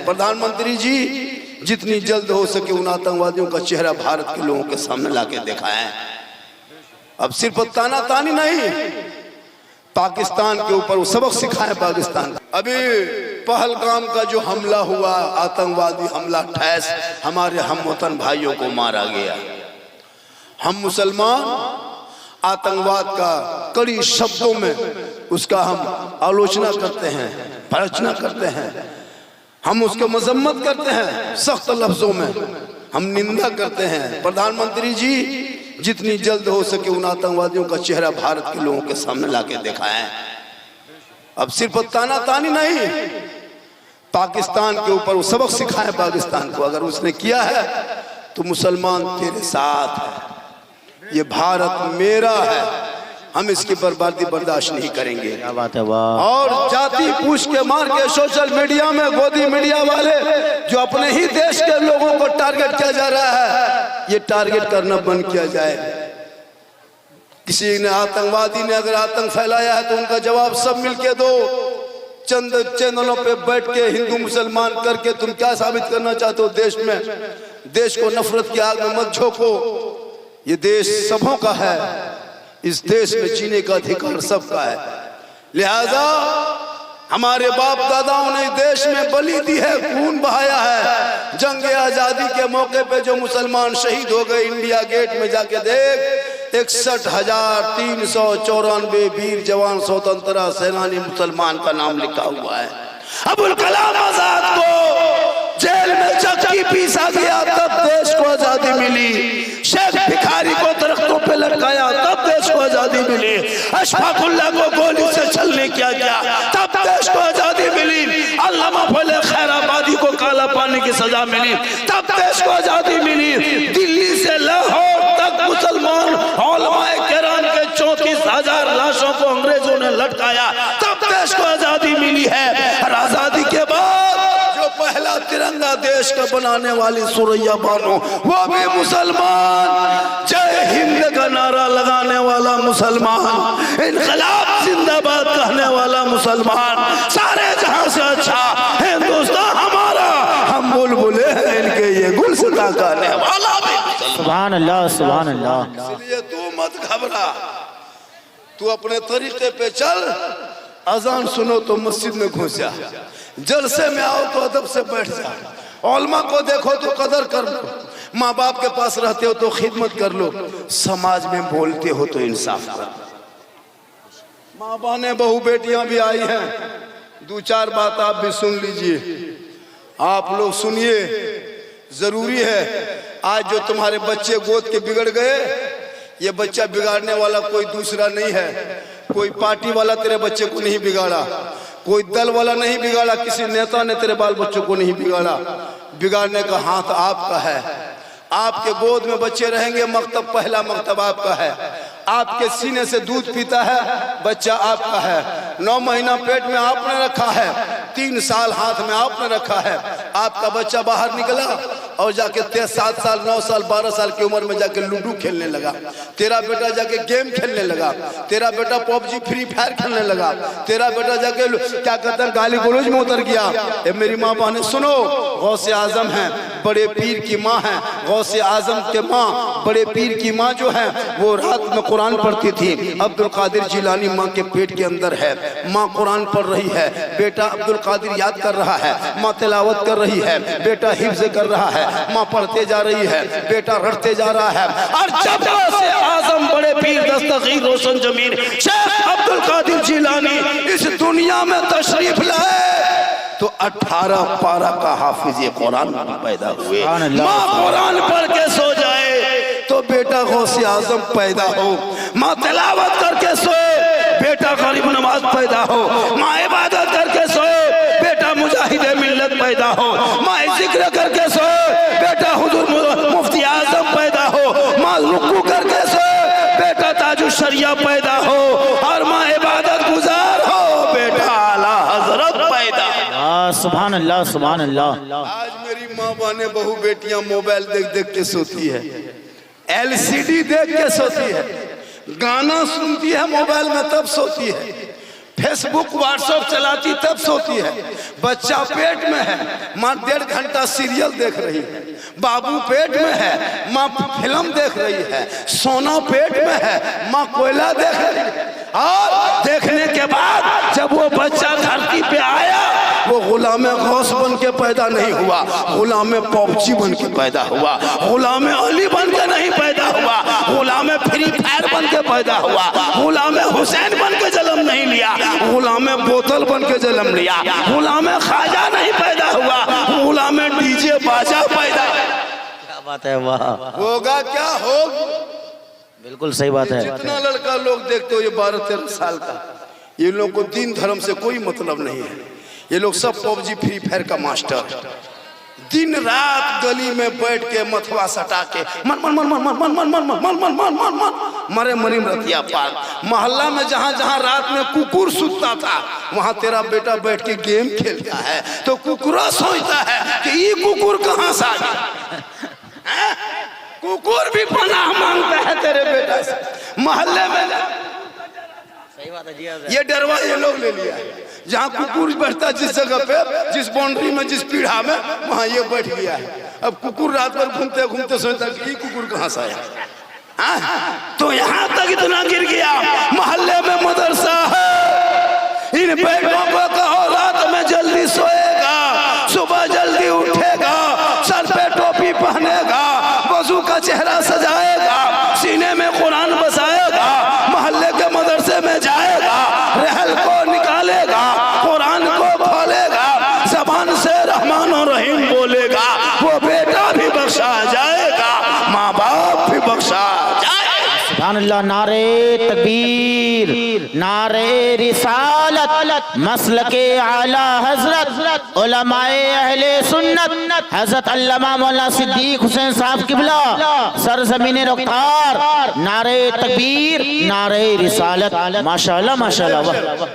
प्रधानमंत्री जी जितनी जल्द हो सके उन आतंकवादियों का चेहरा भारत के लोगों के सामने लाके दिखाएं। अब सिर्फ ताना तानी नहीं, पाकिस्तान के ऊपर वो सबक सिखाएं पाकिस्तान का। अभी पहलगाम का जो हमला हुआ, आतंकवादी हमला, ठैस हमारे हमवतन भाइयों को मारा गया। हम मुसलमान आतंकवाद का कड़ी शब्दों में उसका हम आलोचना करते हैं, भर्त्सना करते हैं, हम उसको मजम्मत करते हैं, सख्त लफ्जों में हम निंदा करते हैं। प्रधानमंत्री जी जितनी जल्द हो सके उन आतंकवादियों का चेहरा भारत के लोगों के सामने लाके दिखाएं। अब सिर्फ ताना तानी नहीं, पाकिस्तान के ऊपर वो सबक सिखाएं पाकिस्तान को। अगर उसने किया है तो मुसलमान तेरे साथ है, ये भारत मेरा है, हम इसकी बर्बादी बर्दाश्त नहीं करेंगे। क्या बात है, वाह। और जाति पूछ के मार के सोशल मीडिया में गोदी मीडिया वाले जो अपने ही देश के लोगों को टारगेट किया जा रहा है, ये टारगेट करना बंद किया जाए। किसी ने आतंकवादी ने अगर आतंक फैलाया है तो उनका जवाब सब मिलके दो। चंद चैनलों पे बैठ के हिंदू मुसलमान करके तुम क्या साबित करना चाहते हो देश में? देश को नफरत की आग में मत झोंको, ये देश सबों का है, इस देश में जीने का अधिकार सबका है। लिहाजा हमारे बाप दादाओं ने देश में बलि दी है, खून बहाया है। जंग आजादी के मौके पे जो मुसलमान शहीद हो गए, इंडिया गेट में जाके देख, 61,394 वीर जवान स्वतंत्रता सेनानी मुसलमान का नाम लिखा हुआ है। अबुल कलाम आजाद को जेल में चक्की पीसा गया तब देश को आजादी मिली। शेख भिखारी को दरख्तों पे लटकाया तब देश को आजादी मिली। अशफाकुल्लाह को गोली से छलनी किया गया तब देश को आजादी मिली। अल्लामा फजल खैराबादी को काला पानी की सजा मिली तब देश को आजादी मिली। दिल्ली से लाहौर तक मुसलमान उलमाए किराम के 34,000 लाशों को अंग्रेजों ने लटकाया तब देश को आजादी मिली है। और आजादी के बाद जो पहला तिरंगा देश का बनाने वाली सुरैया बानो, वो भी मुसलमान, जय हिंद का नारा लगाने वाला मुसलमान, इनकलाब जिंदाबाद कहने वाला मुसलमान, सारे जहां से अच्छा हिंदुस्तान हमारा, हम बुलबुले हैं इनके ये गुलसिता गाने वाला भी। सुभान अल्लाह, सुभान अल्लाह। इसलिए तू मत घबरा, तू अपने तरीके पे चल। अजान सुनो तो मस्जिद में घुस जा, जलसे में आओ तो अदब से बैठ जा, उलमा को देखो तो कदर कर लो, माँ बाप के पास रहते हो तो खिदमत कर लो, समाज में बोलते हो तो इंसाफ कर। माँ बहने बहू बेटियां भी आई हैं, दो चार बात आप भी सुन लीजिए। आप लोग सुनिए, जरूरी है। आज जो तुम्हारे बच्चे गोद के बिगड़ गए, ये बच्चा बिगाड़ने वाला कोई दूसरा नहीं है। कोई पार्टी वाला तेरे बच्चे को नहीं बिगाड़ा, कोई दल वाला नहीं बिगाड़ा, किसी नेता ने तेरे बाल बच्चों को नहीं बिगाड़ा। बिगाड़ने का हाथ आपका है। आपके गोद में बच्चे रहेंगे, मकतब पहला मकतब आपका है। आपके सीने से दूध पीता है बच्चा आपका है। 9 महीना पेट में आपने रखा है, 3 साल हाथ में आपने रखा है। आपका बच्चा बाहर निकला और जाके 7 साल 9 साल 12 साल की उम्र में जाके लूडो खेलने लगा। तेरा बेटा जाके गेम खेलने लगा, तेरा बेटा पबजी फ्री फायर खेलने लगा, तेरा बेटा जाके क्या कहते हैं गाली गलौज में उतर गया। ए मेरी माँ बहने सुनो, गौसे आजम है, बड़े पीर की माँ है, गौसे आजम के माँ बड़े पीर की माँ जो है वो रात में कुरान पढ़ती थी। अब्दुल कादिर जिलानी माँ के पेट के अंदर है, माँ कुरान पढ़ रही है, बेटा अब्दुल कादिर याद कर रहा है, माँ तिलावत कर रही है, बेटा हिफ्ज कर रहा है, माँ पढ़ते जा रही है, बेटा रटते जा रहा है। और जब से आजम बड़े पीर दस्तगीर रोशन जमीन शेख अब्दुल कादिर जिलानी इस दुनिया में तशरीफ लाए तो 18 पारा का हाफिज कुरान पैदा हुए। माँ कुरान पढ़ के सो जाए तो बेटा गौसे आजम पैदा हो, माँ तिलावत करके सोए बेटा गरीब नवाज पैदा हो, माँ इबादत करके सोए बेटा मुजाहिदे मिल्लत पैदा हो, माँ जिक्र करके सोए बेटा हुजूर मुफ्ती आजम पैदा हो, माँ रुकू करके सोए बेटा ताजुश शरिया पैदा हो, और माँ इबादत गुजार हो बेटा आला हजरत पैदा। सुभान अल्लाह, सुभान अल्लाह। आज मेरी माँ बहने बहू बेटियां मोबाइल देख देख के सोती है, LCD देख के सोती है, गाना सुनती है मोबाइल में तब सोती है। फेसबुक व्हाट्सएप चलाती तब सोती है। बच्चा पेट में है, माँ 1.5 घंटा सीरियल देख रही है। बाबू पेट में है, माँ फिल्म देख रही है। सोना पेट में है, माँ कोयला देख रही है। और देखने के बाद जब वो बच्चा धरती पे आया, वो गुलाम गौस बन के पैदा नहीं हुआ, गुलाम पबजी बन के पैदा हुआ, गुलाम अली बन के नहीं पैदा हुआ, गुलाम फ्री फायर बन के पैदा हुआ, गुलाम हुसैन बन के जन्म नहीं लिया, गुलाम बोतल बन के जन्म लिया, गुलाम ख्वाजा नहीं पैदा हुआ, गुलाम डीजे बाजा पैदा। क्या बात है, वाह। होगा क्या होगा, बिल्कुल सही बात है। जितना लड़का लोग देखते हो ये 12-13 साल का, ये लोग को दीन धर्म से कोई मतलब नहीं है। ये लोग सब पबजी फ्री फायर का मास्टर, दिन रात गली में बैठ के मथवा सटा के मन मन मन मन मन मन मन मन मन मन मन मन मन मन मरे मरी रतिया पार। मोहल्ला में जहाँ जहाँ रात में कुकुर सुतता था, वहाँ तेरा बेटा बैठ के गेम खेलता है, तो कुकुरा सोचता है कि ये कुकुर कहाँ से आ गया। कुकुर भी पनाह मांगता है तेरे बेटा से मोहल्ले में। सही बात है जी। ये डरवा ये लोग ले लिया है। जहाँ कुकुर बैठता जिस जगह पे, जिस बाउंड्री में, जिस पीढ़ा में, वहाँ ये बैठ गया है। अब कुकुर रात भर घूमते घूमते सोचता कि ये कुकुर कहाँ से आया। तो यहाँ तक इतना गिर गया, मोहल्ले में मदरसा है। इन बेटों को कहो रात में जल्दी सोएगा, सुबह जल्दी उठेगा, सर पे टोपी पहनेगा, वजू का चेहरा सजाएगा, सीने में कुरान बसाएगा, मोहल्ले के मदरसे में जाएगा, रहल को निकालेगा, कुरान को खोलेगा, जबान से रहमान और रहीम बोलेगा, वो बेटा भी बख्शा जाएगा, माँ बाप भी बख्शा जाएगा। सुभान अल्लाह। नारे तकबीर, नारे रिसालत, मसलके आला हजरत उलमाए अहले सुन्नत हजरत अल्लामा मौलाना सिद्दीक हुसैन साहब किबला सरजमीन रुखसार। नारे तकबीर, नारे रिसालत। माशाअल्लाह माशाअल्लाह, वाह।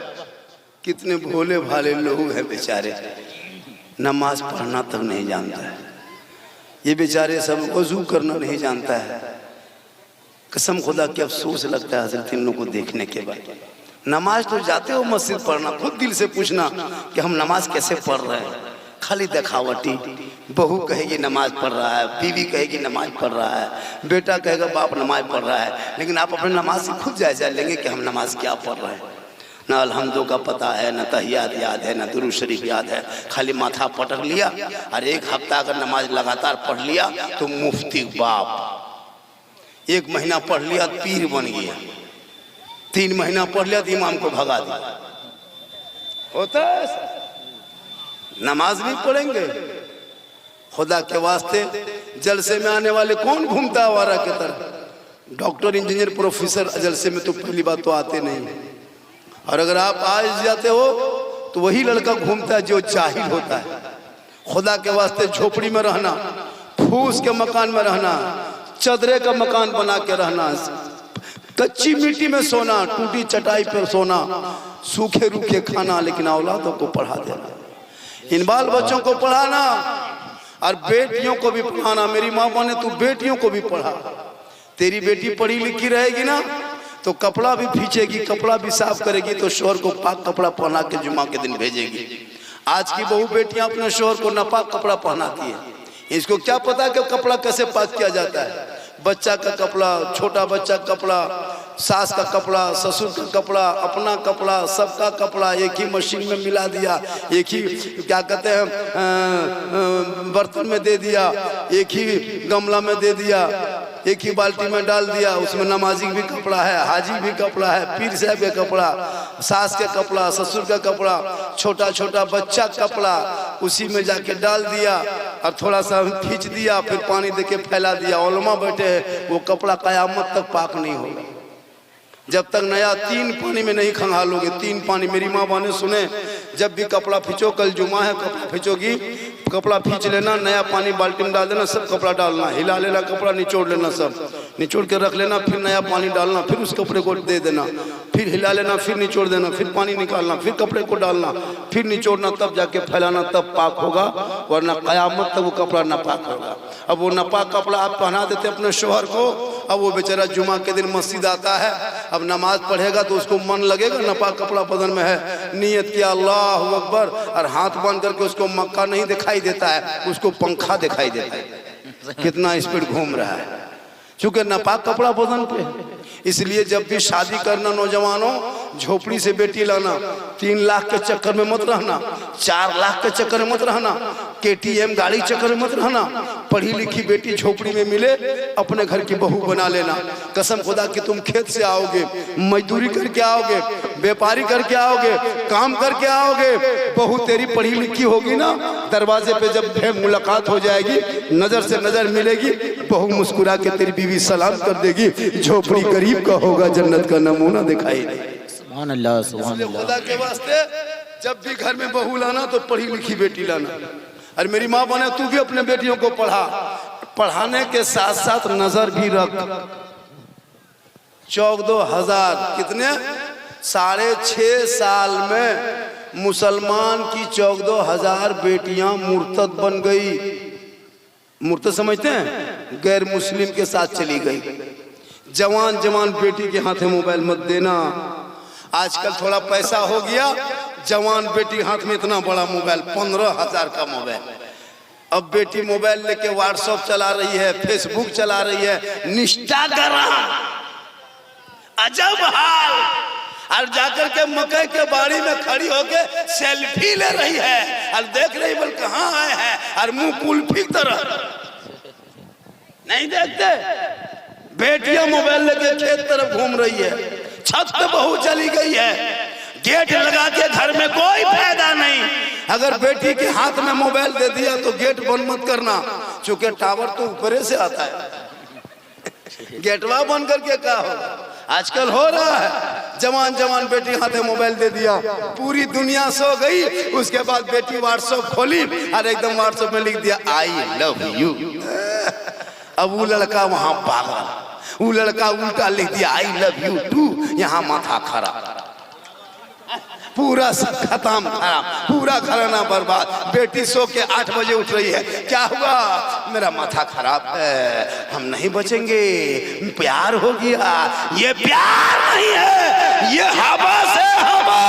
कितने भोले भाले लोग हैं बेचारे, नमाज पढ़ना तक नहीं जानता है। ये बेचारे सब वजू करना नहीं जानता है। कसम खुदा की अफसोस लगता है हजरत इन लोगों को देखने के बाद। नमाज तो जाते हो मस्जिद पढ़ना, खुद दिल से पूछना कि हम नमाज कैसे पढ़ रहे हैं। खाली दिखावटी, बहू कहेगी नमाज पढ़ रहा है, बीवी कहेगी नमाज पढ़ रहा है, बेटा कहेगा बाप नमाज पढ़ रहा है, लेकिन आप अपने नमाज से खुद जायजा लेंगे कि हम नमाज क्या पढ़ रहे हैं। ना अलहम्दो का पता है, ना तहियात याद है, ना दुरूद शरीफ याद है। खाली माथा पटक लिया और 1 हफ्ता अगर नमाज लगातार पढ़ लिया तो मुफ्ती बाप। 1 महीना पढ़ लिया पीर बन गया, 3 महीना पढ़ लिया तो इमाम को भगा दिया। होता है, नमाज भी पढ़ेंगे। खुदा के वास्ते जलसे में आने वाले कौन घूमता है आवारा के तरह। डॉक्टर, इंजीनियर, प्रोफेसर जलसे में तो पहली बात तो आते नहीं, और अगर आप आ जाते हो तो वही लड़का घूमता है जो जाहिल होता है। खुदा के वास्ते झोपड़ी में रहना, फूस के मकान में रहना, चदरे का मकान बना के रहना, कच्ची मिट्टी में सोना, टूटी चटाई पर सोना, सूखे रूखे खाना, लेकिन औलादों को पढ़ा देना, इन बाल बच्चों को पढ़ाना और बेटियों को भी पढ़ाना। मेरी माँ ने तू बेटियों को भी पढ़ा। तेरी बेटी पढ़ी लिखी रहेगी ना तो कपड़ा भी खींचेगी, कपड़ा भी साफ करेगी, तो शोहर को पाक कपड़ा पहना के जुम्मा के दिन भेजेगी। आज की बहू बेटियां अपने शोहर को नापाक कपड़ा पहनाती है। इसको क्या पता कि कपड़ा कैसे पाक किया जाता है। बच्चा का कपड़ा, छोटा बच्चा का कपड़ा, सास का कपड़ा, ससुर का कपड़ा, अपना कपड़ा, सबका कपड़ा एक ही मशीन में मिला दिया, एक ही क्या कहते हैं बर्तन में दे दिया, एक ही गमला में दे दिया, एक ही बाल्टी में डाल दिया। उसमें नमाजी भी कपड़ा है, हाजी भी कपड़ा है, पीर साहब का कपड़ा, सास का कपड़ा, ससुर का कपड़ा, छोटा छोटा बच्चा कपड़ा उसी में जाके डाल दिया और थोड़ा सा खींच दिया, फिर पानी देके फैला दिया। उलमा बैठे हैं, वो कपड़ा कयामत तक पाक नहीं होगा जब तक नया 3 पानी में नहीं खंगालोगे। 3 पानी, मेरी माँ बाने सुने, जब भी कपड़ा खींचो, कल जुमा है, कपड़ा खींचोगी, कपड़ा खींच लेना, नया पानी बाल्टी में डाल देना, सब कपड़ा डालना, हिला लेना, कपड़ा निचोड़ लेना, सब निचोड़ के रख लेना, फिर नया पानी डालना, फिर उस कपड़े को दे देना, फिर हिला लेना, फिर निचोड़ देना, फिर पानी निकालना, फिर कपड़े को डालना, फिर निचोड़ना, तब जाके फैलाना, तब पाक होगा, वरना कयामत तक वो कपड़ा नापाक होगा। अब वो नापाक कपड़ा आप पहना देते अपने शोहर को अब वो बेचारा जुमा के दिन मस्जिद आता है, अब नमाज पढ़ेगा तो उसको मन लगेगा, नापाक कपड़ा बदन में है, नियत किया अल्लाह अकबर, और हाथ बांध करके उसको मक्का नहीं दिखाई देता है, उसको पंखा दिखाई देता है, कितना स्पीड घूम रहा है, क्योंकि नापाक कपड़ा बदन पे। इसलिए जब भी शादी करना नौजवानों, झोपड़ी से बेटी लाना, 3 लाख के चक्कर में मत रहना, 4 लाख के चक्कर में मत रहना, KTM गाड़ी चक्कर में मत रहना। पढ़ी लिखी बेटी झोपड़ी में मिले, अपने घर की बहू बना लेना। कसम खुदा कि तुम खेत से आओगे, मजदूरी करके आओगे, व्यापारी करके आओगे, काम करके आओगे, बहू तेरी पढ़ी लिखी होगी ना, दरवाजे पे जब मुलाकात हो जाएगी, नजर से नजर मिलेगी, बहू मुस्कुरा के तेरी बीवी सलाम कर देगी, झोपड़ी गरीब का होगा, जन्नत का नमूना दिखाई दे। सुभान अल्लाह, सुभान अल्लाह। खुदा के वास्ते जब भी घर में बहू लाना तो पढ़ी लिखी बेटी लाना। और मेरी माँ बने, तू भी अपने बेटियों को पढ़ा, पढ़ाने के साथ साथ नजर भी रख। 14,000 कितने 6.5 साल में मुसलमान की 14,000 बेटियां मुर्तद बन गई। मुर्तद समझते हैं, गैर मुस्लिम के साथ चली गई। जवान जवान बेटी के हाथ में मोबाइल मत देना। आजकल थोड़ा पैसा हो गया, जवान बेटी हाथ में इतना बड़ा मोबाइल, 15,000 का मोबाइल। अब बेटी मोबाइल लेके व्हाट्सएप चला रही है, फेसबुक चला रही है, इंस्टाग्राम, अजब हाल। और जाकर के मकई के बाड़ी में खड़ी होके सेल्फी ले रही है, और देख रही बोल कहाँ आए हैं, और मुंह कुल्फी तरह नहीं देखते। बेटियां मोबाइल लेके खेत तरफ घूम रही है, छत पे बहू चली गई है, गेट लगा के घर में कोई फायदा नहीं। अगर बेटी के हाथ में मोबाइल दे दिया तो गेट बंद मत करना, क्योंकि टावर तो ऊपर से आता है। गेटवा बंद करके क्या होगा? आजकल हो रहा है, जवान जवान बेटी हाथ में मोबाइल दे दिया, पूरी दुनिया सो गई। उसके बाद बेटी व्हाट्सएप खोली और एकदम व्हाट्सएप में लिख दिया आई लव यू। अब वो लड़का वहां पागल, वो लड़का उल्टा लिख दिया आई लव यू टू, यहाँ माथा खराब, पूरा सब खत्म, खराब, पूरा घराना बर्बाद। बेटी सो के 8 बजे उठ रही है, क्या हुआ? मेरा माथा खराब है, हम नहीं बचेंगे, प्यार हो गया। ये प्यार नहीं है, ये हवा से हवा।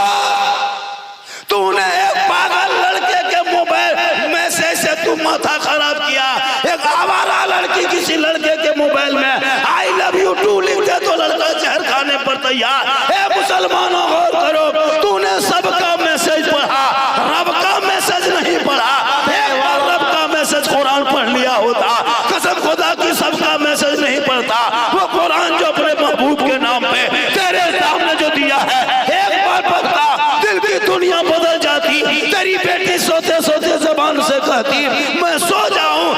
तूने एक पागल लड़के के मोबाइल मैसेज से तू माथा खराब किया। एक आवारा लड़की किसी लड़के के मोबाइल में आई लव यू टू लिख दे तो लड़का जहर खाने पर तैयार। हे मुसलमानों गौर करो, तूने सबका मैसेज पढ़ा, रब का मैसेज नहीं पढ़ा। एक बार रब का मैसेज कुरान पढ़ लिया होता, कसम खुदा की सबका मैसेज नहीं पढ़ता। वो कुरान जो अपने महबूब के नाम पे तेरे सामने जो दिया है, एक बार पढ़ता, दिल की दुनिया बदल जाती। तेरी बेटी सोते सोते जबान से कहती मैं सो जाऊं,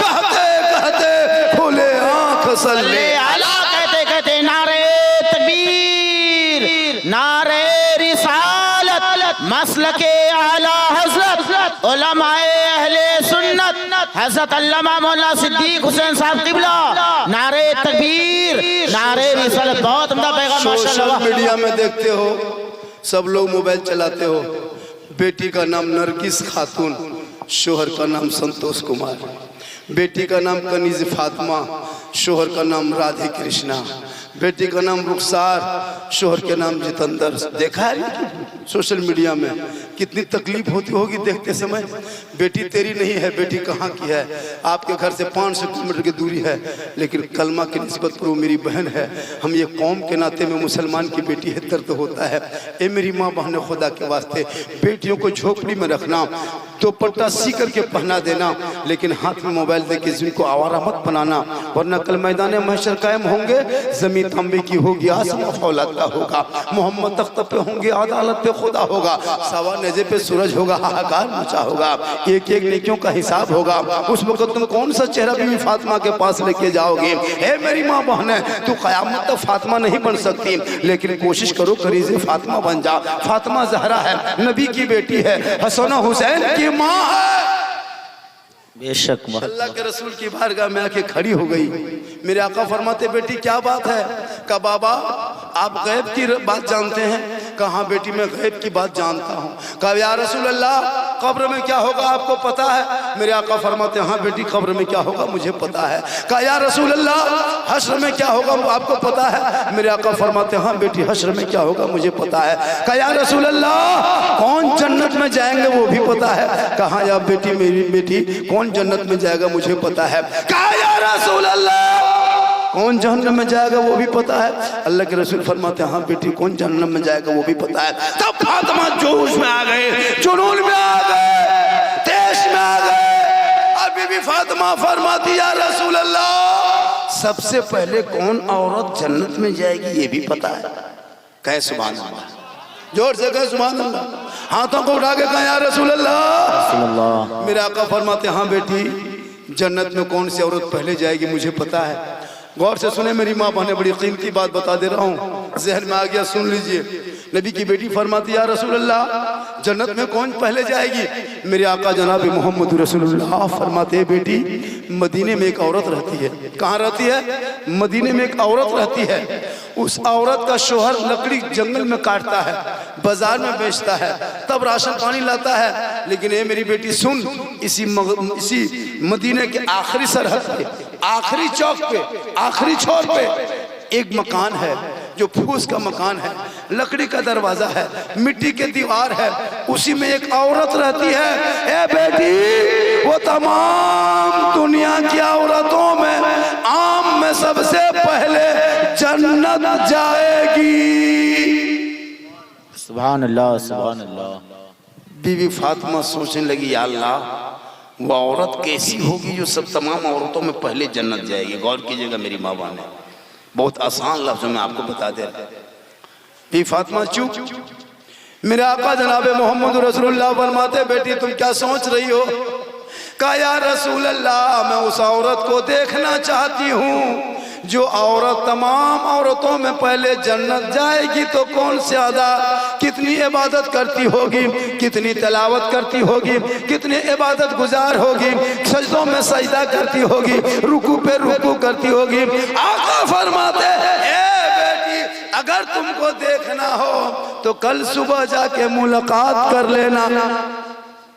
कहते कहते खोले आंख सल्ले अला, कहते कहते नारे तकबीर, नारे रिसालत, मसलके आला हज़रत उलमाए अहले सुन्नत हज़रत अल्लामा मौलाना सिद्दीक हुसैन साहब क़िबला, नारे तकबीर, नारे रिसालत। बहुत उम्दा पैगाम माशाअल्लाह। सोशल मीडिया में देखते हो, सब लोग मोबाइल चलाते हो। बेटी का नाम नरगिस खातून, शोहर का नाम संतोष कुमार, बेटी का नाम कनीज फातिमा, शोहर का नाम राधे कृष्णा, बेटी का नाम रुखसार, शोहर के नाम जितेंद्र। देखा है सोशल मीडिया में कितनी तकलीफ होती होगी देखते समय। बेटी तेरी नहीं है, बेटी कहाँ की है? आपके घर से 500 किलोमीटर की दूरी है, लेकिन कलमा की निस्बत पर वो मेरी बहन है। हम ये कौम के नाते में मुसलमान की बेटी है, दर्द होता है। ए मेरी माँ बहन, खुदा के वास्ते बेटियों को झोपड़ी में रखना, दुपट्टा सी करके पहना देना, लेकिन हाथ में मोबाइल देके जिनको आवारा मत बनाना, वरना कल मैदान महशर कायम होंगे, जमीन तांबे की होगी, आसमान फौलाद का होगा, मोहम्मद तख्त पे होंगे, अदालत पे खुदा होगा, सवा नेज़े पे सूरज होगा, हाहाकार मचा होगा, एक एक नेकियों का हिसाब होगा। उस वक्त तुम कौन सा चेहरा बीवी फातिमा के पास लेके जाओगे? हे मेरी माँ बहन, तू क़यामत तक फातिमा नहीं बन सकती, लेकिन कोशिश करो करीज़े फातिमा बन जा। फातिमा ज़हरा है, नबी की बेटी है, हसन हुसैन की माँ है। बेशक अल्लाह के रसूल की बारगाह में आके खड़ी हो गई। मेरे आका फरमाते बेटी क्या बात है? का बाबा आप गैब की बात जानते हैं? कहा बेटी मैं गैब की बात जानता हूँ। कहा या रसूल अल्लाह कब्र में क्या होगा आपको पता है? मेरे आका फरमाते हाँ बेटी कब्र में क्या होगा मुझे पता है। कहा या रसूल अल्लाह हश्र में क्या होगा आपको पता है? मेरे आका फरमाते हाँ बेटी हश्र में क्या होगा मुझे पता है। कहा या रसूल अल्लाह कौन जन्नत में जाएंगे वो भी पता है। कहा या बेटी मेरी बेटी कौन जन्नत में जाएगा मुझे पता है। कहा या रसूल अल्लाह कौन जहन्नम में जाएगा वो भी पता है। अल्लाह के रसूल फरमाते हाँ बेटी कौन जहन्नम में जाएगा वो भी पता है। तब फातिमा जोश में आ गए, जुनून में आ गए, देश में आ गए। और बीबी फातिमा फरमाती या रसूल अल्लाह सबसे पहले कौन औरत जन्नत में जाएगी ये भी पता है। कहे सुभान अल्लाह, जोर से कहे सुभान अल्लाह। हाथों को उठा के कहा या रसूल अल्लाह। मेरे आका फरमाते हाँ बेटी जन्नत में कौन सी औरत पहले जाएगी मुझे पता है। गौर से सुने मेरी माँ बहने, बड़ी कीमती बात बता दे रहा हूँ, जहन में आ गया सुन लीजिए। नबी की बेटी फरमाती या रसूल अल्लाह जन्नत में कौन पहले जाएगी? मेरे आका जनाब मोहम्मद रसूलुल्लाह फरमाते बेटी मदीने में एक औरत रहती है। कहाँ रहती है? मदीने में एक औरत रहती है। उस औरत का शोहर लकड़ी जंगल में काटता है, बाजार में बेचता है, तब राशन पानी लाता है। लेकिन ये मेरी बेटी सुन, इसी मदीने के आखिरी सरहद पे, आखिरी चौक पे, आखिरी छोर पे एक मकान है जो फूस का मकान है, लकड़ी का दरवाजा है, मिट्टी के दीवार है, उसी में एक औरत रहती है। ए बेटी वो तमाम दुनिया की औरतों में आम में सबसे पहले जन्नत जाएगी। सुभान अल्लाह सुभान अल्लाह। बीवी फातिमा सोचने लगी या अल्लाह वो औरत कैसी होगी जो सब तमाम औरतों में पहले जन्नत जाएगी। गौर कीजिएगा मेरी माँ बहने, बहुत आसान लफ्ज़ों में आपको बता दे रहा। बीवी फातिमा चुप। मेरे आका जनाब मोहम्मद रसूलुल्लाह फरमाते बेटी तुम क्या सोच रही हो? कहा या रसूल अल्लाह मैं उस औरत को देखना चाहती हूँ जो औरत तमाम औरतों में पहले जन्नत जाएगी। तो कौन से अदा, कितनी इबादत करती होगी, कितनी तिलावत करती होगी, कितनी इबादत गुजार होगी, सजदों में सजदा करती होगी, रुकू पे रुकू करती होगी। आका फरमाते ए बेटी अगर तुमको देखना हो तो कल सुबह जाके मुलाकात कर लेना,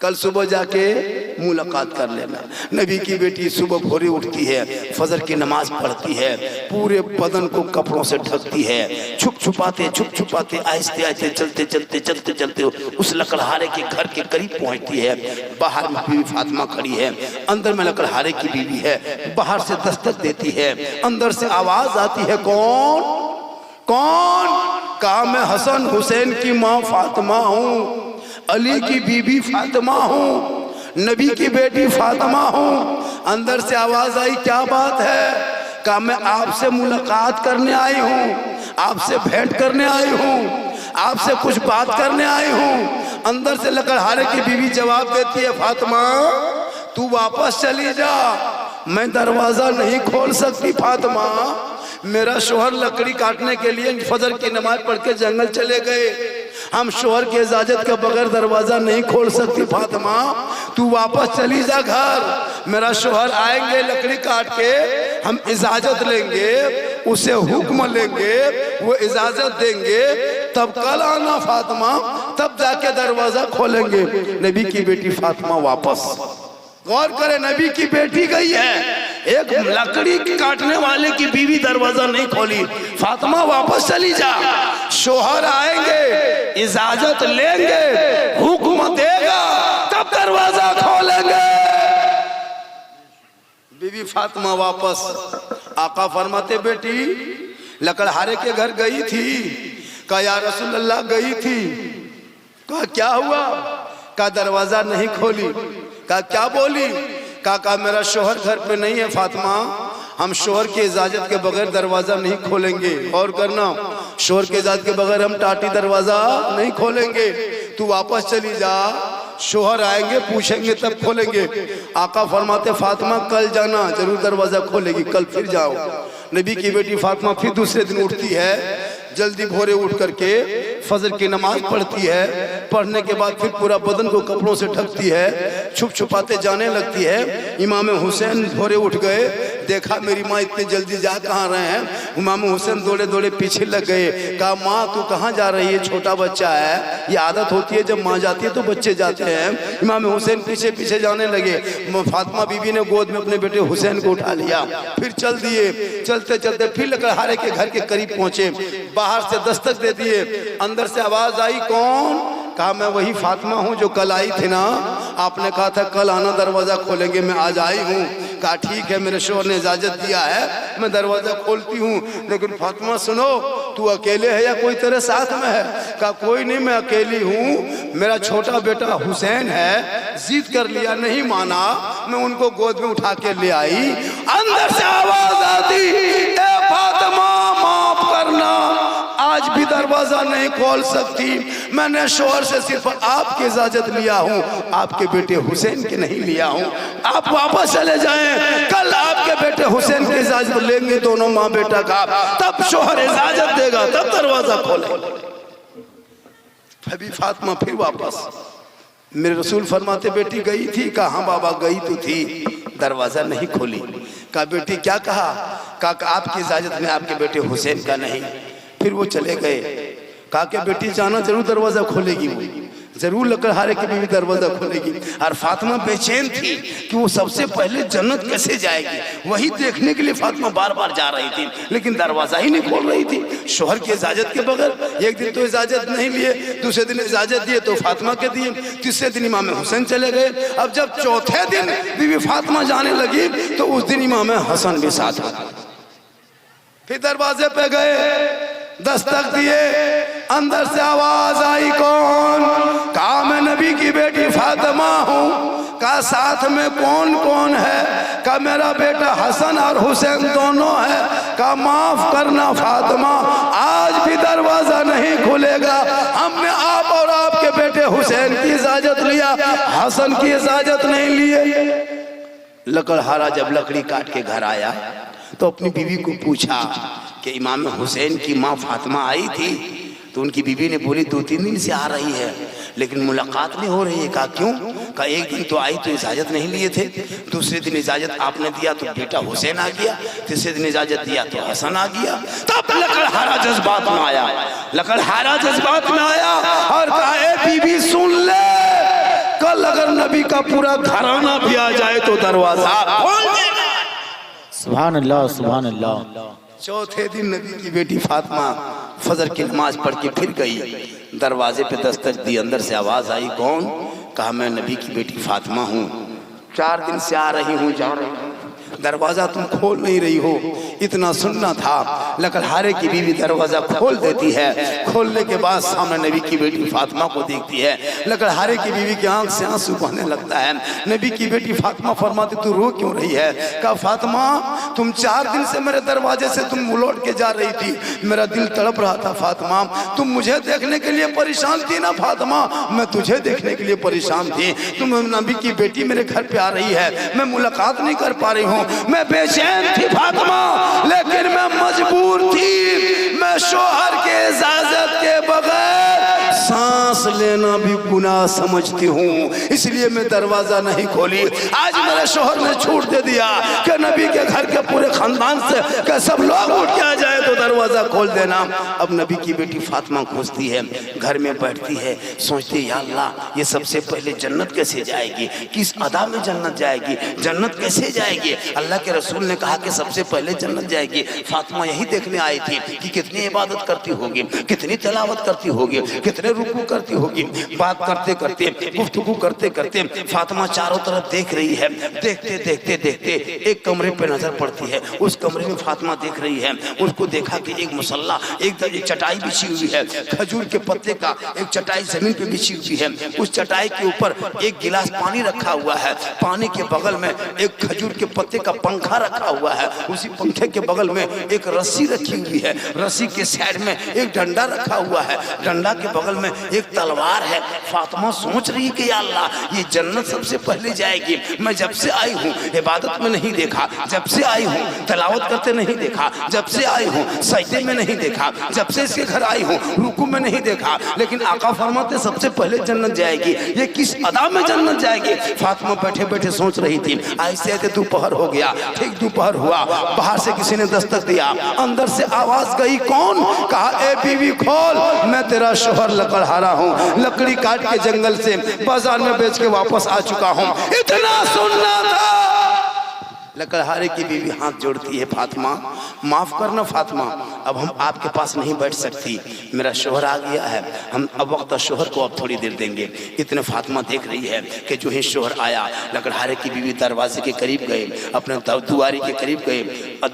कल सुबह जाके मुलाकात कर लेना। नबी की बेटी सुबह भोरे उठती है, फजर की नमाज पढ़ती है, पूरे बदन को कपड़ों से ढकती है, छुप छुपाते आहिस्ते आहिस्ते चलते चलते उस लकड़हारे के घर के करीब पहुंचती है। बाहर में बीवी फातिमा खड़ी है, अंदर में लकड़हारे की बीवी है। बाहर से दस्तक देती है, अंदर से आवाज आती है कौन कौन? कहा मैं हसन हुसैन की माँ फातिमा हूँ, अली की बीबी फातिमा हूँ, नबी की बेटी फातिमा हूँ। अंदर से आवाज आई क्या बात है? कहा मैं आपसे मुलाकात करने आई हूँ, आपसे भेंट करने आई हूँ, आपसे कुछ बात करने आई हूँ। अंदर से लकड़हारे की बीवी जवाब देती है फातिमा तू वापस चली जा, मैं दरवाजा नहीं खोल सकती फातिमा, मेरा शोहर लकड़ी काटने के लिए फजर की नमाज पढ़ के जंगल चले गए, हम शोहर की इजाजत के बगैर दरवाजा नहीं खोल सकती फातिमा, तू वापस चली जा घर। मेरा शोहर आएंगे लकड़ी काट के, हम इजाजत लेंगे, उसे हुक्म लेंगे, वो इजाजत देंगे, तब कल आना फातिमा, तब जाके दरवाजा खोलेंगे। नबी की बेटी फातिमा वापस। गौर करे नबी की बेटी गई है, एक लकड़ी काटने वाले की बीवी दरवाजा नहीं खोली, फातिमा वापस चली जा, शोहर आएंगे, इजाजत लेंगे, हुक्म देगा, तब दरवाजा खोलेंगे। बीवी फातिमा वापस। आका फरमाते बेटी लकड़हारे के घर गई थी? कहा या रसूल अल्लाह गई थी। कहा क्या हुआ? कहा दरवाजा नहीं खोली। कहा क्या बोली? कहा मेरा शोहर घर पे नहीं है फातिमा, हम शोहर की इजाजत के बगैर दरवाजा नहीं खोलेंगे। और करना, शोहर की इजाजत के बगैर हम टाटी दरवाजा नहीं खोलेंगे, तू वापस चली जा, शोहर आएंगे पूछेंगे तब खोलेंगे। आका फरमाते फातिमा कल जाना, जरूर दरवाजा खोलेगी, कल फिर जाओ। नबी की बेटी फातिमा फिर दूसरे दिन उठती है, जल्दी भोरे उठ करके फजर की नमाज पढ़ती है, पढ़ने के बाद फिर पूरा बदन को कपड़ों से ढकती है, छुप छुपाते जाने लगती है। इमाम हुसैन भोरे उठ गए, देखा मेरी माँ इतने जल्दी जा कहाँ रहे हैं। इमाम हुसैन दौड़े दौड़े पीछे लग गए। कहा माँ तू कहाँ जा रही है, छोटा बच्चा है। ये आदत होती है जब माँ जाती है तो बच्चे जाते हैं। इमाम हुसैन पीछे पीछे जाने लगे। फातिमा बीबी ने गोद में अपने बेटे हुसैन को उठा लिया, फिर चल दिए। चलते चलते फिर लकड़हारे के घर के करीब पहुंचे। बाहर से दस्तक दे दिए, अंदर से आवाज आई, कौन? कहा मैं वही फातिमा हूँ जो कल आई थी ना, आपने कहा था कल आना दरवाजा खोलेंगे, मैं आज आई हूँ। कहा ठीक है, मेरे शोहर ने इजाजत दिया है, मैं दरवाजा खोलती हूँ। लेकिन फातिमा सुनो, तू अकेले है या कोई तेरे साथ में है? कहा कोई नहीं, मैं अकेली हूँ, मेरा छोटा बेटा हुसैन है, जिद कर लिया, नहीं माना, मैं उनको गोद में उठा के ले आई। अंदर से आवाज आती, ए फातिमा माफ करना, आज भी दरवाजा नहीं खोल सकती, मैंने शोहर से सिर्फ आपकी इजाजत लिया हूँ, आपके बेटे हुसैन के नहीं लिया हूँ। आप वापस चले जाएं, कल आपके बेटे हुसैन की इजाजत लेंगे दोनों माँ बेटा का, तब शोहर इजाजत देगा, तब दरवाजा खोले। अभी फातिमा फिर वापस। मेरे रसूल फरमाते बेटी गई थी? कहा हाँ बाबा गई तो थी, दरवाजा नहीं खोली। कहा बेटी क्या कहा? कहा आपकी इजाजत में आपके बेटे हुसैन का नहीं। फिर वो चले गए। कहा कि बेटी जाना जरूर दरवाजा खोलेगी, वो जरूर लकड़हारे की बीवी दरवाजा खोलेगी। और फातिमा बेचैन थी कि वो सबसे पहले जन्नत कैसे जाएगी, वही देखने के लिए फातिमा बार बार जा रही थी, लेकिन दरवाजा ही नहीं खोल रही थी शोहर की इजाजत के बगैर। एक दिन तो इजाजत नहीं लिए, दूसरे दिन इजाजत दिए तो फातिमा के दिए, तीसरे दिन इमाम हुसैन चले गए। अब जब चौथे दिन बीवी फातिमा जाने लगी तो उस दिन इमाम हसन भी साथ हो। फिर दरवाजे पे गए, दस्तक दिए, अंदर से आवाज आई, कौन? कहा मैं नबी की बेटी फातिमा हूँ। कहा साथ में कौन कौन है? कहा मेरा बेटा हसन और हुसैन दोनों है। कहा माफ करना फातिमा, आज भी दरवाजा नहीं खुलेगा, हमने आप और आपके बेटे हुसैन की इजाजत लिया, हसन की इजाजत नहीं लिए। लकड़हारा जब लकड़ी काट के घर आया तो अपनी बीवी को पूछा कि इमाम हुसैन की माँ फातिमा आई थी? तो उनकी बीवी ने बोली 2-3 दिन से आ रही है, लेकिन मुलाकात नहीं हो रही है। कहा क्यों? कहा एक दिन तो आई तो इजाजत नहीं लिए थे, दूसरे दिन इजाजत आपने दिया तो बेटा हुसैन आ गया, तीसरे दिन इजाजत दिया तो हसन आ गया। तब लकड़हारा जज्बात में आया, लकड़हारा जज्बात में आया और कहा ए बीवी सुन ले, कल अगर नबी का पूरा घराना भी आ जाए तो दरवाजा खोल देना। सुभान अल्लाह, सुभान अल्लाह। चौथे दिन नबी की बेटी फातिमा फजर की नमाज पढ़ के फिर गई, दरवाजे पे दस्तक दी, अंदर से आवाज आई, कौन? कहा मैं नबी की बेटी फातिमा हूँ, 4 दिन से आ रही हूँ, जा रही हूँ, दरवाजा तुम खोल नहीं रही हो। इतना सुनना था। लकड़हारे की बीवी दरवाजा खोल देती है, खोलने के बाद सामने नबी की बेटी फातिमा को देखती है। लकड़हारे की बीवी की आंख से आंसू बहने लगता है। नबी की बेटी फातिमा फरमाती तू रो क्यों रही है? कहा फातिमा तुम 4 दिन से मेरे दरवाजे से तुम उलट के जा रही थी, मेरा दिल तड़प रहा था फातिमा, तुम मुझे देखने के लिए परेशान थी ना फातिमा, मैं तुझे देखने के लिए परेशान थी। तुम नबी की बेटी मेरे घर पे आ रही है, मैं मुलाकात नहीं कर पा रही हूँ, मैं बेचैन थी फातिमा, लेकिन मैं मजबूर थी, मैं शोहर के इजाजत के बगैर सांस लेना भी गुनाह समझती हूँ, इसलिए मैं दरवाजा नहीं खोली। आज मेरे शोहर ने छूट दे दिया कि नबी के घर के पूरे खानदान से कि सब लोग उठ के आ जाए तो दरवाजा खोल देना। अब नबी की बेटी फातिमा घुसती है, घर में बैठती है, सोचती है या अल्लाह ये सबसे पहले जन्नत कैसे जाएगी, किस अदा में जन्नत जाएगी, जन्नत कैसे जाएगी? अल्लाह के रसूल ने कहा कि सबसे पहले जन्नत जाएगी। फातिमा यही देखने आई थी कि कितनी इबादत करती होगी, कितनी तिलावत करती होगी, कितने रुकू करती होगी। बात करते करते, गुफ्तगू करते करते फातिमा चारों तरफ देख रही है। देखते देखते देखते एक कमरे पे नजर पड़ती है, उस कमरे में फातिमा देख रही है। उसको देखा कि एक मुसल्ला, एक चटाई बिछी हुई है, खजूर के पत्ते का एक चटाई जमीन पे बिछी हुई है। उस चटाई के ऊपर एक गिलास पानी रखा हुआ है, पानी के बगल में एक खजूर के पत्ते का पंखा रखा हुआ है, उसी पंखे के बगल में एक रस्सी रखी हुई है, रस्सी के साइड में एक डंडा रखा हुआ है, डंडा के बगल बगल में एक तलवार है। फातिमा सोच रही कि या अल्लाह ये जन्नत सबसे पहले जाएगी। मैं जब से आई हूँ इबादत में नहीं देखा, जब से आई हूँ तलावत करते नहीं देखा, जब से आई हूँ सजदे में नहीं देखा, जब से इसके घर आई हूँ रुकू में नहीं देखा, लेकिन आका फरमाते सबसे पहले जन्नत जाएगी, ये किस अदा में जन्नत जाएगी। फातिमा बैठे बैठे सोच रही थी। ऐसे ऐसे दोपहर हो गया। ठीक दोपहर हुआ, बाहर से किसी ने दस्तक दिया, अंदर से आवाज गई, कौन? कहा ए बीवी खोल, मैं तेरा शोहर लकड़हारा हूँ, लकड़ी काट के जंगल से बाजार में बेच के वापस आ चुका हूँ। इतना सुनना था। लकड़हारे की बीवी हाथ जोड़ती है, फातिमा माफ करना फातिमा, अब हम आपके पास नहीं बैठ सकती, मेरा शोहर आ गया है, हम अब वक्त शोहर को अब थोड़ी देर देंगे। इतने फातिमा देख रही है कि जो ही शोहर आया, लकड़हारे की बीवी दरवाजे के करीब गए, अपने दुआरी के करीब गए,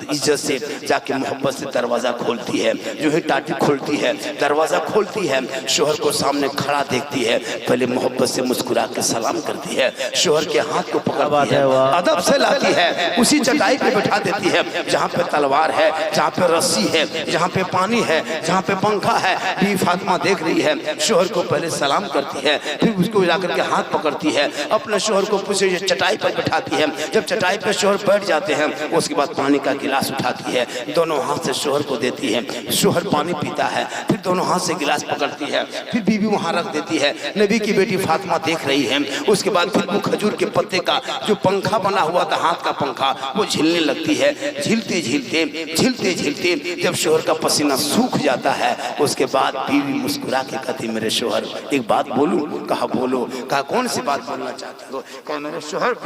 इज्जत से जाके मोहब्बत से दरवाज़ा खोलती है। जो ही टाटी खोलती है, दरवाज़ा खोलती है, शोहर को सामने खड़ा देखती है, पहले मोहब्बत से मुस्कुरा के सलाम करती है, शोहर के हाथ को पकड़ती है, अदब से लाती है, उसी चटाई पे बैठा देती है जहाँ पे तलवार है, जहाँ पे रस्सी है, जहाँ पे पानी है, जहाँ पे पंखा है। बीवी फातिमा देख रही है, शोहर को पहले सलाम करती है, फिर उसको जाकर के हाथ पकड़ती है, अपने शोहर को पूछे चटाई पर बैठाती है। जब चटाई पर शोहर बैठ जाते हैं, उसके बाद पानी का गिलास उठाती है, दोनों हाथ से शोहर को देती है, शोहर पानी पीता है, फिर दोनों हाथ से गिलास पकड़ती है, फिर बीवी वहाँ रख देती है। नबी की बेटी फातिमा देख रही है। उसके बाद फिर वो खजूर के पत्ते का जो पंखा बना हुआ था, हाथ का पंखा, वो झिलने लगती है। झिलते झिलते झिलते झिलते जब शोहर का पसीना सूख जाता है, उसके बाद बीवी मुस्कुरा के कहती, मेरे शोहर एक बात बोलूं? कहा बोलो। कहा कौन सी बात बोलना चाहते हो? कहा मेरे शोहर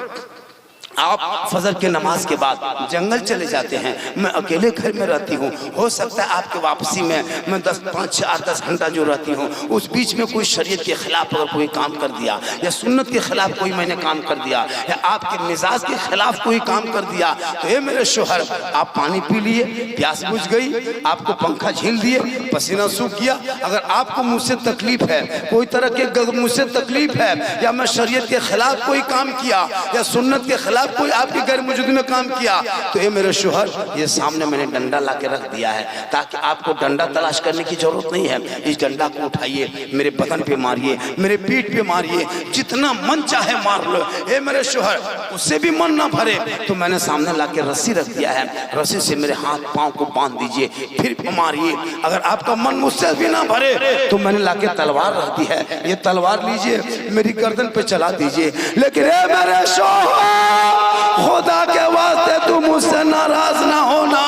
आप फजर के नमाज के बाद जंगल चले जाते हैं, मैं अकेले घर में रहती हूँ, हो सकता है आपके वापसी में मैं 5-10 घंटा जो रहती हूँ उस बीच में कोई शरीयत के खिलाफ अगर कोई काम कर दिया, या सुन्नत के खिलाफ कोई मैंने काम कर दिया, या आपके मिजाज के खिलाफ कोई काम कर दिया, तो ये मेरे शोहर आप पानी पी लिए, प्यास बुझ गई, आपको पंखा झील दिए, पसीना सूख गया, अगर आपको मुझसे तकलीफ है, कोई तरह के मुझसे तकलीफ है, या मैं शरीयत के खिलाफ कोई काम किया या सुन्नत के खिलाफ कोई आपकी गैर मौजूदगी में काम किया, तो ये मेरे शोहर ये सामने मैंने डंडा ला के रख दिया है, ताकि आपको डंडा तलाश करने की जरूरत नहीं है। इस डंडा को उठाइए, मेरे बदन पे मारिए, मेरे पीठ पे मारिए, जितना मन चाहे मार लो। ये मेरे शोहर उससे भी मन ना भरे तो मैंने सामने ला के रस्सी रख दिया है, रस्सी से मेरे हाथ पाँव को बांध दीजिए, फिर मारिए। अगर आपका मन मुझसे भी ना भरे तो मैंने ला के तलवार रख दी है, ये तलवार लीजिए, मेरी गर्दन पे चला दीजिए। लेकिन ये मेरे शोहर खुदा के वास्ते तू मुझसे नाराज ना होना,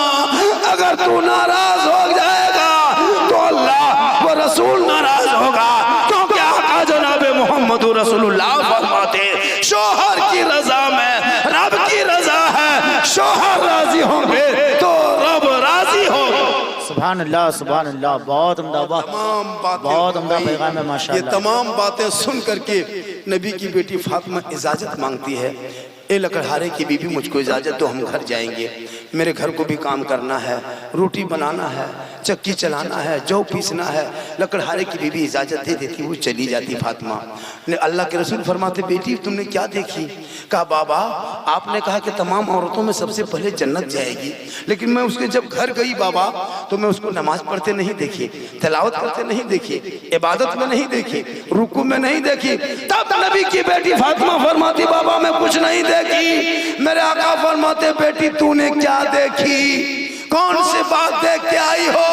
अगर तू नाराज हो जाएगा तो अल्लाह व रसूल नाराज होगा, क्योंकि आका जनाब मोहम्मद रसूलुल्लाह फरमाते शोहर की रजा में रब की रजा है, शोहर राजी होंगे तो रब राजी होगा। सुभान अल्लाह, सुभान अल्लाह, बहुत उम्दा, बहुत उम्दा पैगाम है माशाअल्लाह। ये तमाम बातें सुन करके नबी की बेटी फातिमा इजाजत मांगती है, ए लकड़हारे की बीबी मुझको इजाज़त दो, हम घर जाएंगे, मेरे घर को भी काम करना है, रोटी बनाना है, चक्की चलाना है, जौ पीसना है। लकड़हारे की बीबी इजाज़त दे देती, वो चली जाती। फातिमा ने अल्लाह के रसूल फरमाते, बेटी तुमने क्या देखी? कहा बाबा आपने कहा कि तमाम औरतों में सबसे पहले जन्नत जाएगी, लेकिन मैं उसके जब घर गई बाबा तो मैं उसको नमाज पढ़ते नहीं देखी, तिलावत करते नहीं देखी, इबादत में नहीं देखी, रुकू में नहीं देखी। तब नबी की बेटी फातिमा फरमाती बाबा मैं कुछ नहीं देखी। मेरे आका फरमाते बेटी तूने क्या देखी, कौन सी बात देख के आई हो?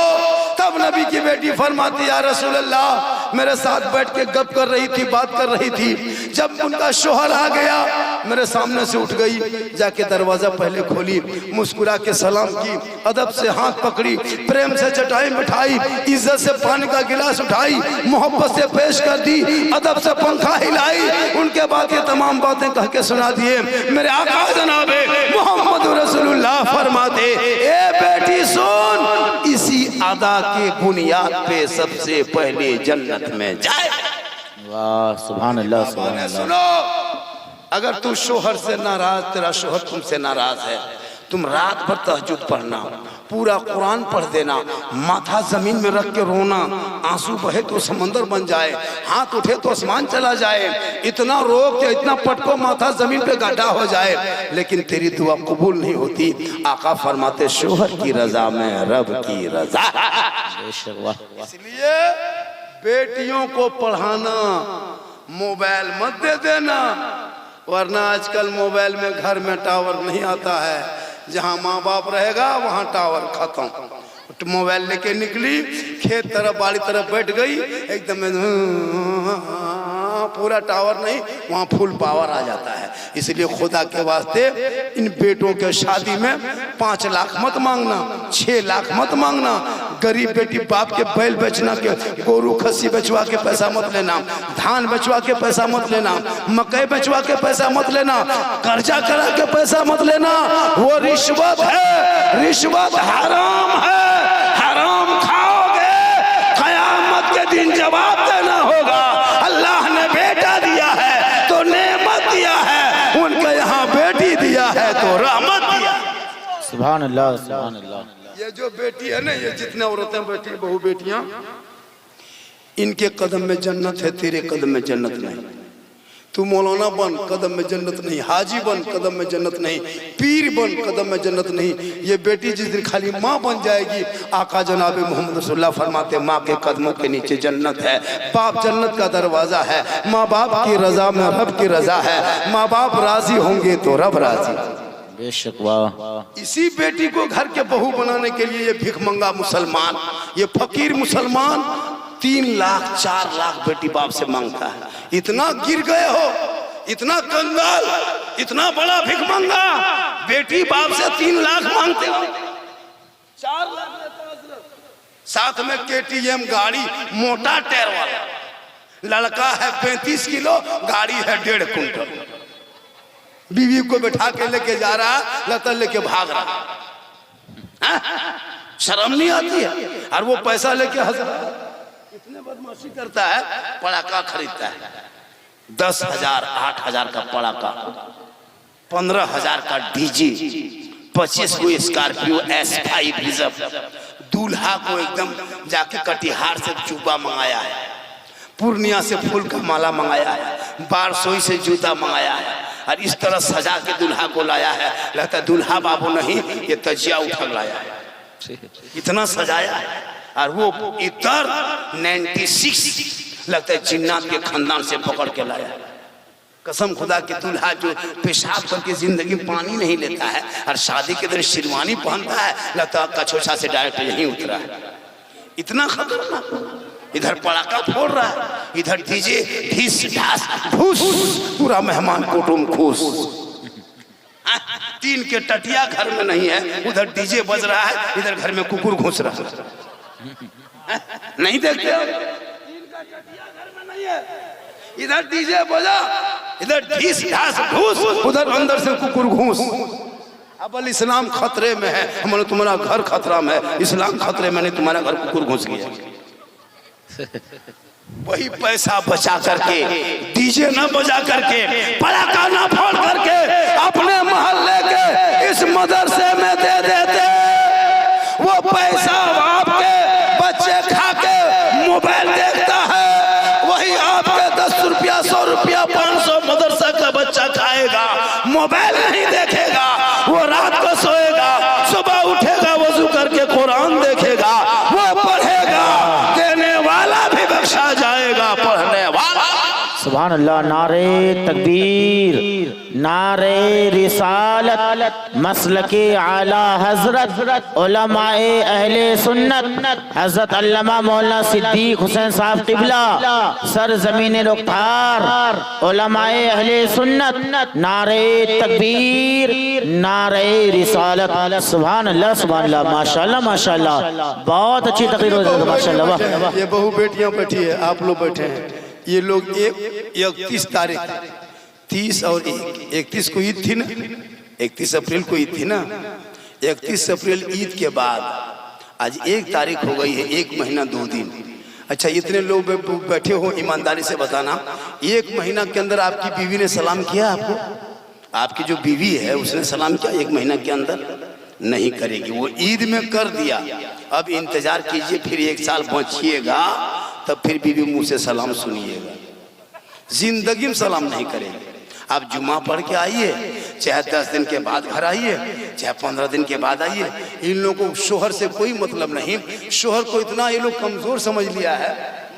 तब नबी की बेटी फरमाती या रसूल अल्लाह मेरे साथ बैठ के गप कर रही थी, बात कर रही थी, जब उनका शोहर आ गया मेरे सामने से उठ गई, जाके दरवाजा पहले खोली, मुस्कुरा के सलाम की, अदब से हाथ पकड़ी, प्रेम से चटाई बिठाई, इज्जत से पानी का गिलास उठाई, मोहब्बत से पेश कर दी, अदब से पंखा हिलाई, उनके बाद ये तमाम बातें कह के सुना दिए। मेरे आका जनाबे मोहम्मद रसूलुल्लाह फरमाते ए बेटी सुन, इसी अदा के बुनियाद पे सबसे पहले जन्नत में जाए। वाह सुभान अल्लाह, सुभान अल्लाह। सुनो, अगर तू शोहर से नाराज, तेरा शोहर तुमसे नाराज है, तुम रात भर तहज्जुद पढ़ना, पूरा कुरान पढ़ देना, माथा जमीन में रख के रोना, आंसू बहे तो समंदर बन जाए, हाथ उठे तो आसमान चला जाए, इतना रो के इतना पटको माथा जमीन पे गड्ढा हो जाए, लेकिन तेरी दुआ कबूल नहीं होती। आका फरमाते शोहर की रजा में रब की रजा। बेशक, वाह। इसलिए बेटियों को पढ़ाना, मोबाइल मत दे देना, वरना आजकल मोबाइल में घर में टावर नहीं आता है। जहां माँ बाप रहेगा वहां टावर खत्म। मोबाइल लेके निकली, खेत तरफ बाड़ी तरफ बैठ गई, एकदम पूरा टावर नहीं, वहां फुल पावर आ जाता है। इसलिए खुदा के वास्ते इन बेटों के शादी में 5 लाख मत मांगना, 6 लाख मत मांगना। गरीब बेटी बाप के बैल बेचना के, गोरू खस्सी बेचवा के पैसा मत लेना, धान बेचवा के पैसा मत लेना, मकई बेचवा के पैसा मत लेना, कर्जा करा के पैसा मत लेना। वो रिश्वत है, रिश्वत हराम है, हराम खाओगे कयामत के दिन जवाब देना होगा। अल्लाह ने बेटा दिया है तो नेमत दिया है, उनके यहाँ बेटी दिया है तो रहमत दिया। सुभान अल्लाह, सुभान अल्लाह। ये जो बेटी है ना, ये जितने औरतें बैठी बहु बेटियां, इनके कदम में जन्नत है, तेरे कदम में जन्नत नहीं। तू मौलाना बन, कदम में जन्नत नहीं। हाजी बन, कदम में जन्नत नहीं। पीर बन, कदम में जन्नत नहीं। ये बेटी जिस दिन खाली माँ बन जाएगी, आका जनाब मोहम्मद रसूलुल्लाह फरमाते माँ के कदमों के नीचे जन्नत है। बाप जन्नत का दरवाजा है। माँ बाप की रजा में रब की रजा है। माँ बाप राजी होंगे तो रब राजी। बेशक, वाह। इसी बेटी को घर के बहू बनाने के लिए ये भिखमंगा मुसलमान, ये फकीर मुसलमान 3 लाख 4 लाख बेटी बाप से मांगता है। इतना गिर गए हो, इतना कंगाल, इतना बड़ा भिखमंगा, बेटी बाप से 3 लाख मांगते हो। 4 लाख लेता, साथ में KTM गाड़ी, मोटा टायर वाला। लड़का है 35 किलो, गाड़ी है 1.5 कुंटल। बीवी को बैठा के लेके जा रहा, लगता लेके भाग रहा। शर्म नहीं आती है? और वो पैसा लेके हंस रहा है। इतने बदमाशी करता है। पड़ाका खरीदता है 10,000 8,000 का पड़ाका, 15,000 का डीजे, 25 को स्कॉर्पियो S5 रिजर्व। दूल्हा को एकदम जाके कटिहार से जुब्बा मंगाया है, पूर्णिया से फूल का माला मंगाया है, बारसोई से जूता मंगाया है, और इस तरह सजा के दूल्हा को लाया है। लगता है दूल्हा बाबू नहीं, ये तजिया उठा लाया है। इतना सजाया है। और वो इतर 96 लगता है जिन्नात के खानदान से पकड़ के लाया है। कसम खुदा के दूल्हा जो पेशाब करके जिंदगी में पानी नहीं लेता है और शादी के दिन शेरवानी पहनता है, लगता है कछोछा से डायरेक्ट यहीं उतरा है। इतना खतरनाक। इधर पड़ाका फोड़ रहा है, इधर डीजे ढीस ढास भूस, पूरा मेहमान कुटुंब खुश। 3 के टटिया घर में नहीं है, उधर डीजे बज रहा है, इधर घर में कुकुर घुस रहा है। नहीं देखते हो? 3 का टटिया घर में नहीं है, इधर डीजे बजा, इधर ढीस ढास भूस, उधर अंदर से कुकुर घुस। अब इस्लाम खतरे में है, हमारा तुम्हारा घर खतरा में है। इस्लाम खतरे में नहीं, तुम्हारा घर कुकुर घुस गया। वही पैसा बचा करके, डीजे न बजा करके, पड़ाका न फोड़ करके, अपने मोहल्ले के इस मदरसे में दे देते। वो पैसा आपके बच्चे खा के मोबाइल देखता है, वही आपके 10 रुपया 100 रुपया 500 मदरसा का बच्चा खाएगा, मोबाइल नहीं देखेगा। वो रात को सोएगा, सुबह उठेगा, वजू करके कुरान देखेगा, वो पढ़ेगा, देने वाला भी बख्शा जाएगा, पढ़ने वाला। सुभान अल्लाह। नारे तकबीर, नारे रिसालत, मसलके आला हजरत उलमाए अहले सुन्नत हजरत अल्लामा मौलाना सिद्दीक हुसैन साहब क़िबला सर ज़मीन रुख़ार उलमाए अहले सुन्नत। नारे तकबीर, नारे रिसालत। सुभान अल्लाह, सुभान अल्लाह। माशाअल्लाह, माशाअल्लाह, बहुत अच्छी तकरीर हो रही है। माशाअल्लाह। ये बहु बेटियां बैठी है, आप लोग बैठे हैं। ये लोग 31 तारीख, 30 और 31 को ईद थी ना, 31 अप्रैल को ईद थी ना। 31 अप्रैल ईद के बाद आज 1 तारीख हो गई है, 1 महीना 2 दिन। अच्छा, इतने लोग बैठे हो, ईमानदारी से बताना, 1 महीना के अंदर आपकी बीवी ने सलाम किया आपको? आपकी जो बीवी है उसने सलाम किया 1 महीना के अंदर? नहीं करेगी। वो ईद में कर दिया, अब इंतजार कीजिए, फिर 1 साल बचिएगा, तब फिर बीवी मुंह से सलाम सुनिएगा। जिंदगी में सलाम नहीं करेंगे। आप जुम्मा पढ़ के आइए, चाहे 10 दिन के बाद घर आइए, चाहे 15 दिन के बाद आइए। इन लोगों को शोहर से कोई मतलब नहीं। शोहर को इतना ये लोग कमजोर समझ लिया है,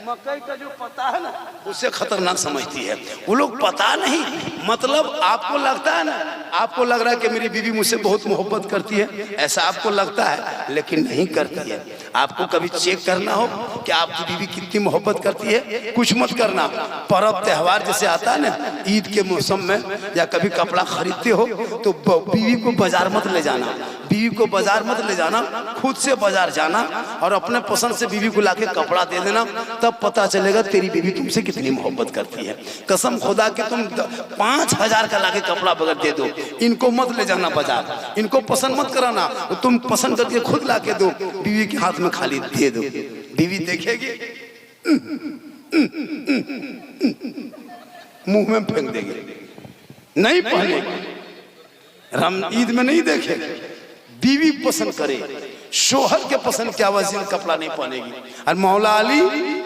मकई का जो पता है ना उससे खतरनाक समझती है वो लोग। पता नहीं मतलब आपको लगता है ना, आपको लग रहा है कि मेरी बीवी मुझसे बहुत मोहब्बत करती है, ऐसा आपको लगता है, लेकिन नहीं करती है। आपको कभी चेक करना हो कि आपकी बीवी कितनी मोहब्बत करती है, कुछ मत करना। पर्व त्योहार जैसे आता है ना, ईद के मौसम में या कभी कपड़ा खरीदते हो तो बीवी को बाजार मत ले जाना, बीवी को बाजार मत ले जाना, खुद से बाजार जाना और अपने पसंद से बीवी को लाके कपड़ा दे देना, तब पता चलेगा तेरी बीवी तुमसे कितनी मोहब्बत करती है। कसम खुदा कि तुम 5,000 का लाके कपड़ा बगैर दे दो, इनको मत ले जाना बाजार, इनको पसंद मत कराना, तुम पसंद करके खुद लाके दो, बीवी के हाथ में खाली दे दो। बीवी देखेगी मुंह में फेंक देगी, नहीं पहनेगी। हम ईद में नहीं देखे, बीवी पसंद करे, शोहर के पसंद के वजह से कपड़ा नहीं पहनेगी। और मौला अली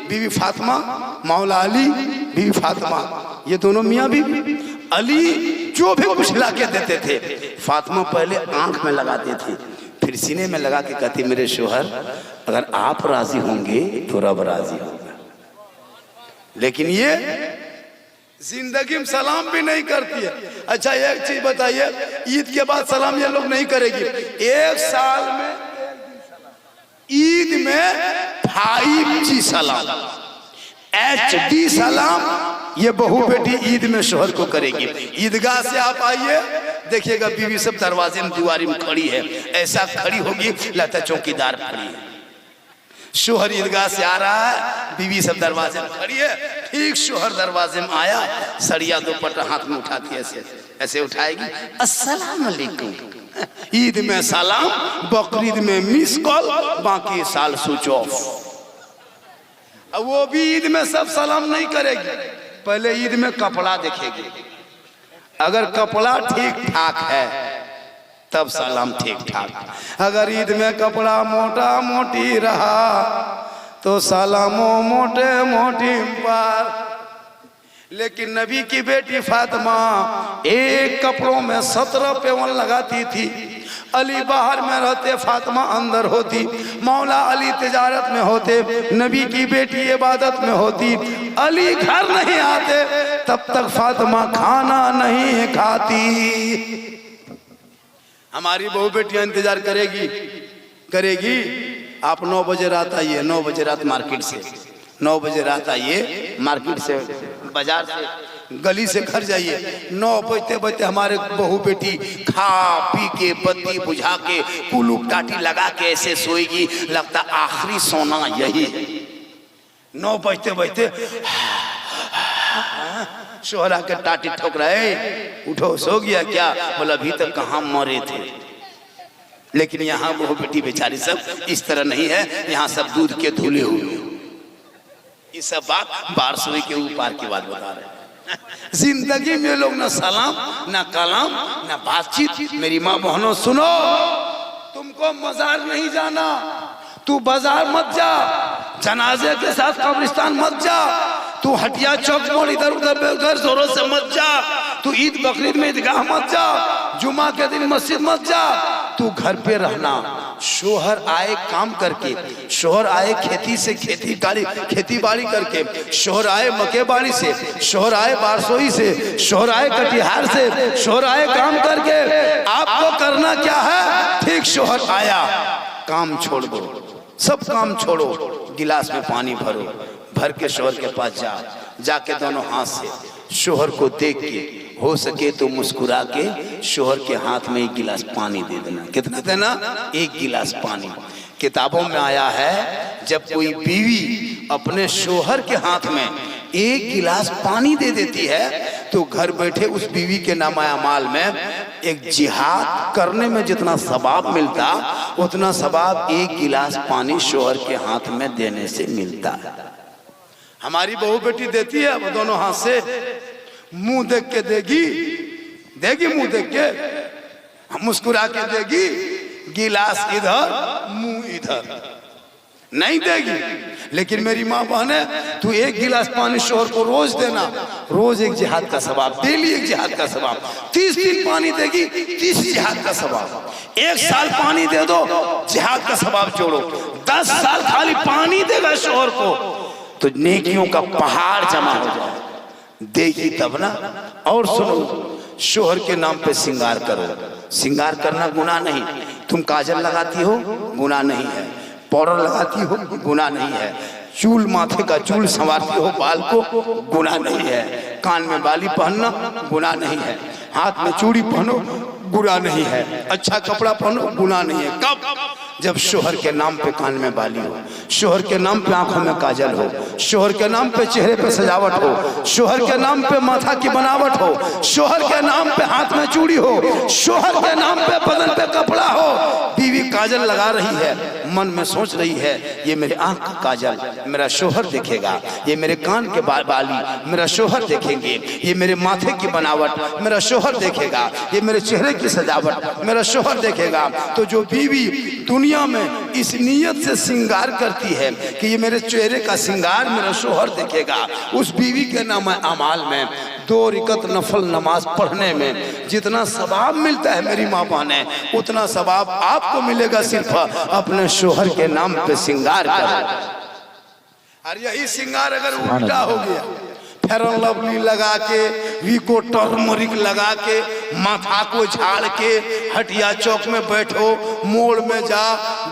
बीवी फातिमा, मौला अली बीवी फातिमा, ये दोनों मियाँ बीवी। अली जो भी कुछ ला के देते थे, फातिमा पहले आंख में लगाते थे, फिर सीने में लगा के कहती मेरे शोहर अगर आप राजी होंगे तो रब राजी होगा। लेकिन ये जिंदगी में सलाम भी नहीं करती है। अच्छा एक चीज बताइए, ईद के बाद सलाम ये लोग नहीं करेगी। एक साल में ईद में 5G सलाम, HD सलाम ये बहू बेटी ईद में शोहर को करेगी। ईदगाह से आप आइए देखिएगा बीवी सब दरवाजे में दीवारी में खड़ी है, ऐसा खड़ी होगी लगता चौकीदार खड़ी है। शोहर ईदगाह से आ रहा है, बीवी सब दरवाजे में खड़ी है, ठीक शोहर दरवाजे में आया, सरिया दुपट्टा हाथ में उठाती है, ऐसे ऐसे उठाएगी, अस्सलाम वालेकुम। ईद में सलाम, बकरीद में मिस कॉल, बाकी साल स्विच ऑफ। अब वो भी ईद में सब सलाम नहीं करेगी, पहले ईद में कपड़ा देखेगी, अगर कपड़ा ठीक ठाक है तब सलाम ठीक ठाक। अगर ईद में कपड़ा मोटा मोटी रहा तो सलामो मोटे मोटी पर। लेकिन नबी की बेटी फातिमा एक कपड़ों में 17 पेवन लगाती थी। अली बाहर में रहते, फातिमा अंदर होती। मौला अली तिजारत में होते, नबी की बेटी इबादत में होती। अली घर नहीं आते तब तक फातिमा खाना नहीं खाती। हमारी बहू बेटियां इंतजार करेगी। आप 9 बजे रात आइए, 9 बजे रात मार्केट से, 9 बजे रात आइए मार्केट से, बाजार से, गली से घर जाइए। 9 बजते बजते हमारे बहू बेटी खा पी के बत्ती बुझा के कुलूक टाटी लगा के ऐसे सोएगी, लगता आखिरी सोना यही है। 9 बजते बजते शोहरा के टाटी ठोक रहे, उठो सो गया क्या? बोला अभी तक कहाँ मरे थे। लेकिन यहाँ वो बेटी बेचारी सब इस तरह नहीं है, यहाँ सब दूध के धुले हुए। ये सब बात 1200 के ऊपर की बात बता रहे हैं। जिंदगी में लोग ना सलाम ना कलाम ना बातचीत। मेरी माँ बहनों सुनो, तुमको मजार नहीं जाना, तू बाजार मत जा, जनाजे के साथ कब्रिस्तान मत जा, तू हटिया चौक मोड़ इधर उधर जोरों से मत जा, तू ईद बकरीद में ईदगाह मत जा, जुमा के दिन मस्जिद मत जा, तू घर पे रहना। शोहर आए काम करके, शोहर आए खेती से खेती बाड़ी करके, शोहर आए मकेबाड़ी से, शोहर आए बारसोई से, शोहर आए कटिहार से, शोहर आए काम करके। आपको करना क्या है? ठीक शोहर आया, काम छोड़ दो, सब काम छोड़ो, गिलास में पानी भरो, भर के शोहर के पास जाके दोनों हाथ से शोहर को देख के, हो सके तो मुस्कुरा के शोहर के हाथ में 1 गिलास पानी दे देना। कितना देना? 1 गिलास पानी। किताबों में आया है जब कोई बीवी अपने शोहर के हाथ में 1 गिलास पानी दे देती है तो घर बैठे उस बीवी के नामाया माल में एक जिहाद करने में जितना सवाब मिलता, उतना सवाब 1 गिलास पानी शोहर के हाथ में देने से मिलता है। हमारी बहू बेटी देती है, वो दोनों हाथ से मुंह देख के देगी मुंह देख के, मुस्कुरा के देगी, गिलास इधर मुंह इधर नहीं देगी। लेकिन मेरी माँ बहने, तू 1 गिलास पानी शोहर को रोज देना, रोज 1 जिहाद का सवाब, डेली 1 जिहाद का सवाब। 30 दिन पानी देगी, 30 जिहाद का सवाब। 1 साल पानी दे दो, जिहाद का सवाब जोड़ो। 10 साल खाली पानी देगा शोहर को, तो नेकियों का पहाड़ जमा हो जाए, देगी तब ना। और सुनो, शोहर के नाम पे सिंगार करो। सिंगार करना गुनाह नहीं। तुम काजल लगाती हो, गुनाह नहीं है। पाउडर लगाती हो, गुनाह नहीं है। चूल, माथे का चूल संवारती हो बाल को, गुनाह नहीं है। कान में बाली पहनना गुनाह नहीं है। हाथ में चूड़ी पहनो, गुनाह नहीं है। अच्छा कपड़ा पहनो, गुनाह नहीं है। कब? जब शोहर के नाम पे कान में बाली हो, शोहर के नाम पे आंखों में काजल हो, शोहर के नाम पे चेहरे पे सजावट हो, शोहर के नाम पे माथा की बनावट हो, शोहर के नाम पे हाथ में चूड़ी हो, शोहर के नाम पे बदन पे कपड़ा हो। बीवी काजल लगा रही है, मन में सोच रही है ये मेरे आंख का काजल मेरा शोहर देखेगा, ये मेरे कान के बाली मेरा शोहर देखेंगे, ये मेरे माथे की बनावट मेरा शोहर देखेगा, ये मेरे चेहरे की सजावट मेरा शोहर देखेगा। तो जो बीवी दुनिया में इस नीयत से श्रृंगार करती है कि ये मेरे चेहरे का श्रृंगार मेरा शोहर देखेगा, उस बीवी के नाम अमाल में 2 रकात नफल नमाज पढ़ने में जितना सवाब मिलता है मेरी माँ बहने, उतना सवाब आपको मिलेगा सिर्फ अपने शोहर के नाम पे श्रृंगार कर। और यही श्रृंगार अगर उल्टा हो गया, फेयर एंड लवली लगा के, वीको टर्मरिक लगा के, माथा को झाड़ के हटिया चौक में बैठो, मोड़ में जा,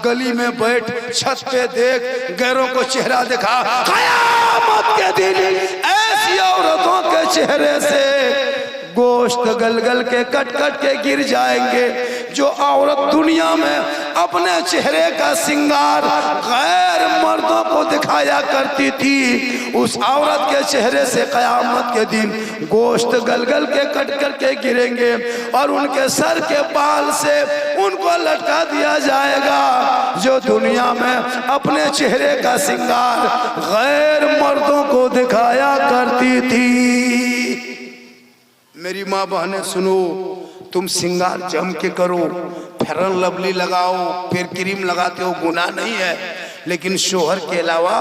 गली में बैठ, छत पे देख, गैरों को चेहरा दिखा। कयामत के दिन ऐसी औरतों के चेहरे से गोश्त गल गल के कट कट के गिर जाएंगे। जो औरत दुनिया में अपने चेहरे का श्रृंगार गैर मर्दों को दिखाया करती थी, उस औरत के चेहरे से कयामत के दिन गोश्त गल गल के कट कर के गिरेंगे और उनके सर के बाल से उनको लटका दिया जाएगा। जो दुनिया में अपने चेहरे का श्रृंगार गैर मर्दों को दिखाया करती थी। मेरी माँ बहनें सुनो, तुम श्रृंगार जम के करो, फेयर एंड लवली लगाओ, फिर क्रीम लगाते हो, गुनाह नहीं है। लेकिन शोहर के अलावा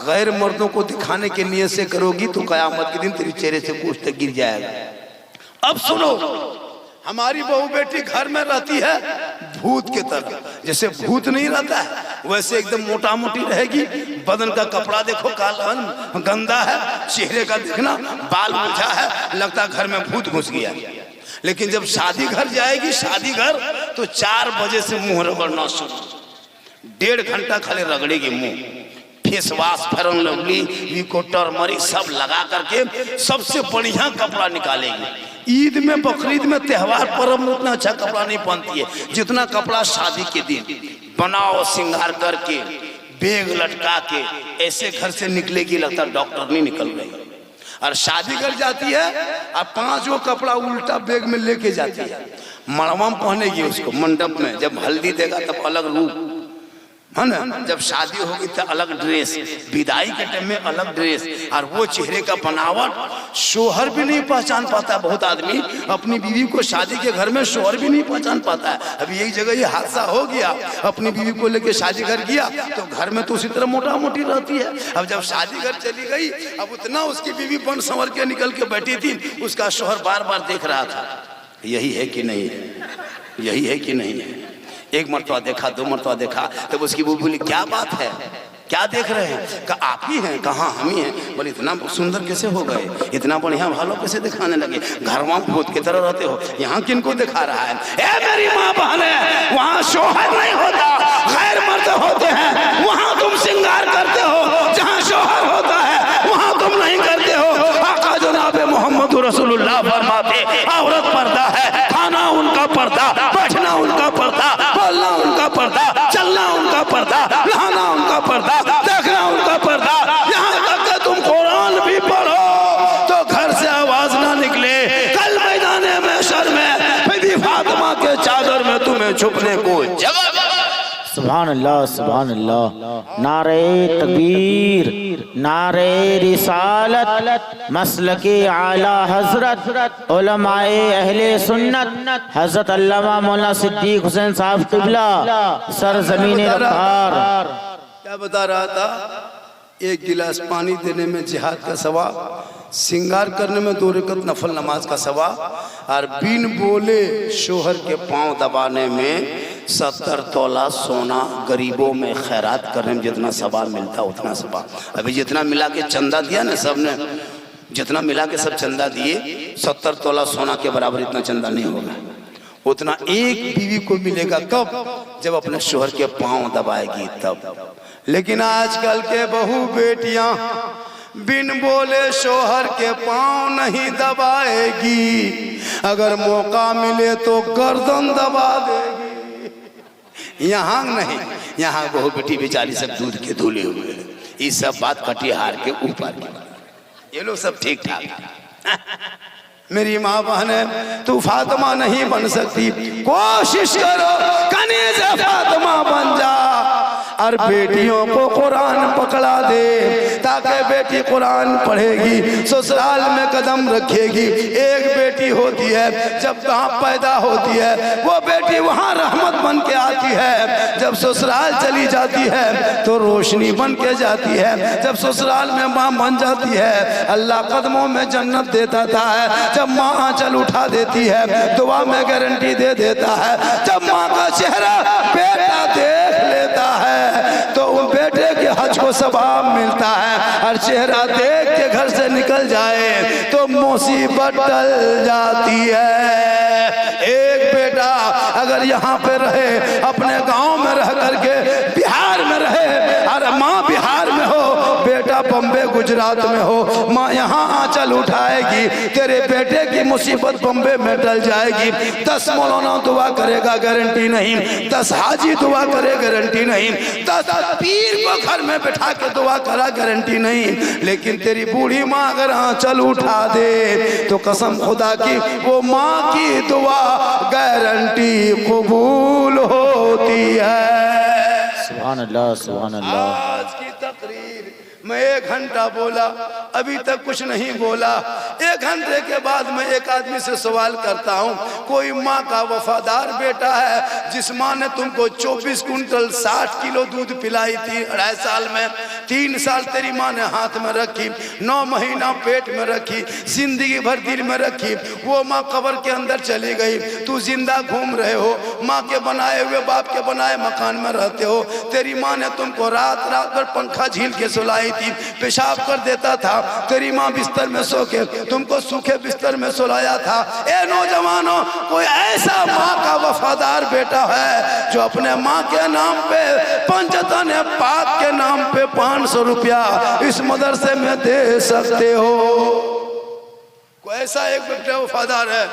गैर मर्दों को दिखाने के नियत से करोगी तो कयामत के दिन तेरे चेहरे से गोश्त गिर जाएगा। अब सुनो, हमारी बहू बेटी घर में रहती है भूत के तरह, जैसे भूत नहीं रहता है वैसे एकदम मोटा मोटी रहेगी। बदन का कपड़ा देखो काला गंदा है, चेहरे का देखना बाल उलझा है, लगता है घर में भूत घुस गया। लेकिन जब शादी घर जाएगी, शादी घर तो 4 बजे से मुंह रगड़ना शुरू, 1.5 घंटा खाली रगड़ेगी मुंह। Face wash, fair and lovely, Vicco turmeric सब लगा करके सबसे बढ़िया कपड़ा निकालेगी। ईद में, बकरीद में, त्योहार पर्व में उतना अच्छा कपड़ा नहीं पहनती है जितना कपड़ा शादी के दिन। बनाओ श्रृंगार करके, बैग लटका के ऐसे घर से निकलेगी लगता डॉक्टर नहीं निकल रही। और शादी कर जाती है और 5 गो कपड़ा उल्टा बैग में लेके जाती है। मड़वा में पहनेगी उसको, मंडप में जब हल्दी देगा तब अलग रूप है ना, जब शादी होगी तो अलग ड्रेस, विदाई के टाइम में अलग ड्रेस। और वो चेहरे का बनावट शोहर भी नहीं पहचान पाता। बहुत आदमी अपनी बीवी को शादी के घर में शोहर भी नहीं पहचान पाता है। अभी एक जगह ये हादसा हो गया, अपनी बीवी को लेके शादी घर गया तो घर में तो उसी तरह मोटा मोटी रहती है। अब जब शादी घर चली गई, अब उतना उसकी बीवी बन संवर के निकल के बैठी थी, उसका शोहर बार बार देख रहा था यही है कि नहीं है, यही है कि नहीं है। 1 मरतबा देखा, 2 मरतबा देखा, तब उसकी वो बोली क्या बात है, क्या देख रहे हैं? कहा आप ही हैं। कहा हम ही हैं। बोले इतना सुंदर कैसे हो गए, इतना बढ़िया भालो कैसे दिखाने लगे, घर वहां भूत की तरह रहते हो, यहाँ किनको दिखा रहा है? ए मेरी माँ बहने, वहाँ शोहर नहीं होता, गैर मर्द होते हैं। वहाँ तुम श्रृंगार करते हो, जहाँ शोहर होता है वहाँ तुम नहीं करते हो। आका जनाब मोहम्मद रसूलुल्लाह फरमाते औरत पर्दा है, खाना उनका पर्दा, बैठना उनका पर्दा, बोलना उनका पर्दा, चलना उनका पर्दा, नहाना उनका पर्दा, देखना उनका पर्दा। यहाँ तक कि तुम कुरान भी पढ़ो तो घर से आवाज ना निकले। कल मैदाने में शर में बीबी फातिमा के चादर में तुम्हें छुपने को जगह। सुभान अल्लाह, सुभान अल्लाह। नारे तकबीर, नारे रिसालत, मसलके आला हजरत उलमाए अहले सुन्नत हजरत अल्लामा मौलाना सिद्दीक हुसैन साहब क़िबला सरज़मीन रफ्तार। क्या बता रहा था? 1 गिलास पानी देने में जिहाद का सवाब, श्रृंगार करने में 2 रकात नफल नमाज का सवाब, और बिन बोले शोहर के पांव दबाने में 70 तोला सोना गरीबों में खैरात करने में जितना सवाब मिलता उतना सवाब। अभी जितना मिला के चंदा दिया ना सब ने, जितना मिला के सब चंदा दिए 70 तोला सोना के बराबर इतना चंदा नहीं होगा। उतना एक बीवी को मिलेगा कब? जब अपने शोहर के पांव दबाएगी तब। लेकिन आजकल के बहू बेटियां बिन बोले शोहर के पांव नहीं दबाएगी, अगर मौका मिले तो गर्दन दबा देगी। यहाँ नहीं, यहाँ बहू बेटी बेचारी सब दूध के धुले हुए हैं। ये सब बात कटिहार के ऊपर, ये लोग सब ठीक ठाक। मेरी माँ बहने, तू फातिमा नहीं बन सकती, कोशिश करो कनीज़ फातिमा बन जा और बेटियों को कुरान पकड़ा दे, ताकि बेटी कुरान पढ़ेगी, ससुराल में कदम रखेगी। एक बेटी होती है जब वहाँ पैदा होती है, वो बेटी वहाँ रहमत बन के आती है, जब ससुराल चली जाती है तो रोशनी बन के जाती है। जब ससुराल में माँ बन जाती है, अल्लाह कदमों में जन्नत देता है। जब माँ आंचल उठा देती है, दुआ में गारंटी दे देता है। जब माँ का चेहरा बेटा देख लेता है तो उन बेटे के हज को सवाब मिलता है। और चेहरा देख के घर से निकल जाए तो मुसीबत टल जाती है। एक बेटा अगर यहाँ पे रहे, अपने गांव में रह करके बिहार में रहे, और माँ बिहार में हो, बेटा बम्बे गुजरात में हो, माँ यहाँ आंचल उठाएगी, तेरे बेटे की मुसीबत बम्बे में टल जाएगी। 10 मौलाना दुआ करेगा, गारंटी नहीं। 10 हाजी दुआ करे, गारंटी नहीं। 10 पीर को घर में बैठा के दुआ करा, गारंटी नहीं। लेकिन तेरी बूढ़ी माँ अगर आंचल उठा दे तो कसम खुदा की वो माँ की दुआ गारंटी कबूल होती है। सुभान अल्लाह, सुभान अल्लाह। आज की तकरीर मैं 1 घंटा बोला, अभी तक कुछ नहीं बोला। 1 घंटे के बाद मैं एक आदमी से सवाल करता हूँ, कोई माँ का वफादार बेटा है जिस माँ ने तुमको 24 कुंटल 60 किलो दूध पिलाई थी 2.5 साल में, 3 साल तेरी माँ ने हाथ में रखी, 9 महीना पेट में रखी, जिंदगी भर दिल में रखी। वो माँ कब्र के अंदर चली गई, तू जिंदा घूम रहे हो, माँ के बनाए हुए बाप के बनाए मकान में रहते हो। तेरी माँ ने तुमको रात रात भर पंखा झील के सुलाई थी, पेशाब कर देता था। तेरी माँ बिस्तर में सो के तुमको सूखे बिस्तर में सुलाया था। ए नौजवानों, कोई ऐसा माँ का वफादार बेटा है जो अपने माँ के नाम पे, पंचतन पाक के नाम पे 500 रुपया इस मदरसे में दे सकते हो? कोई ऐसा एक बेटा वफादार है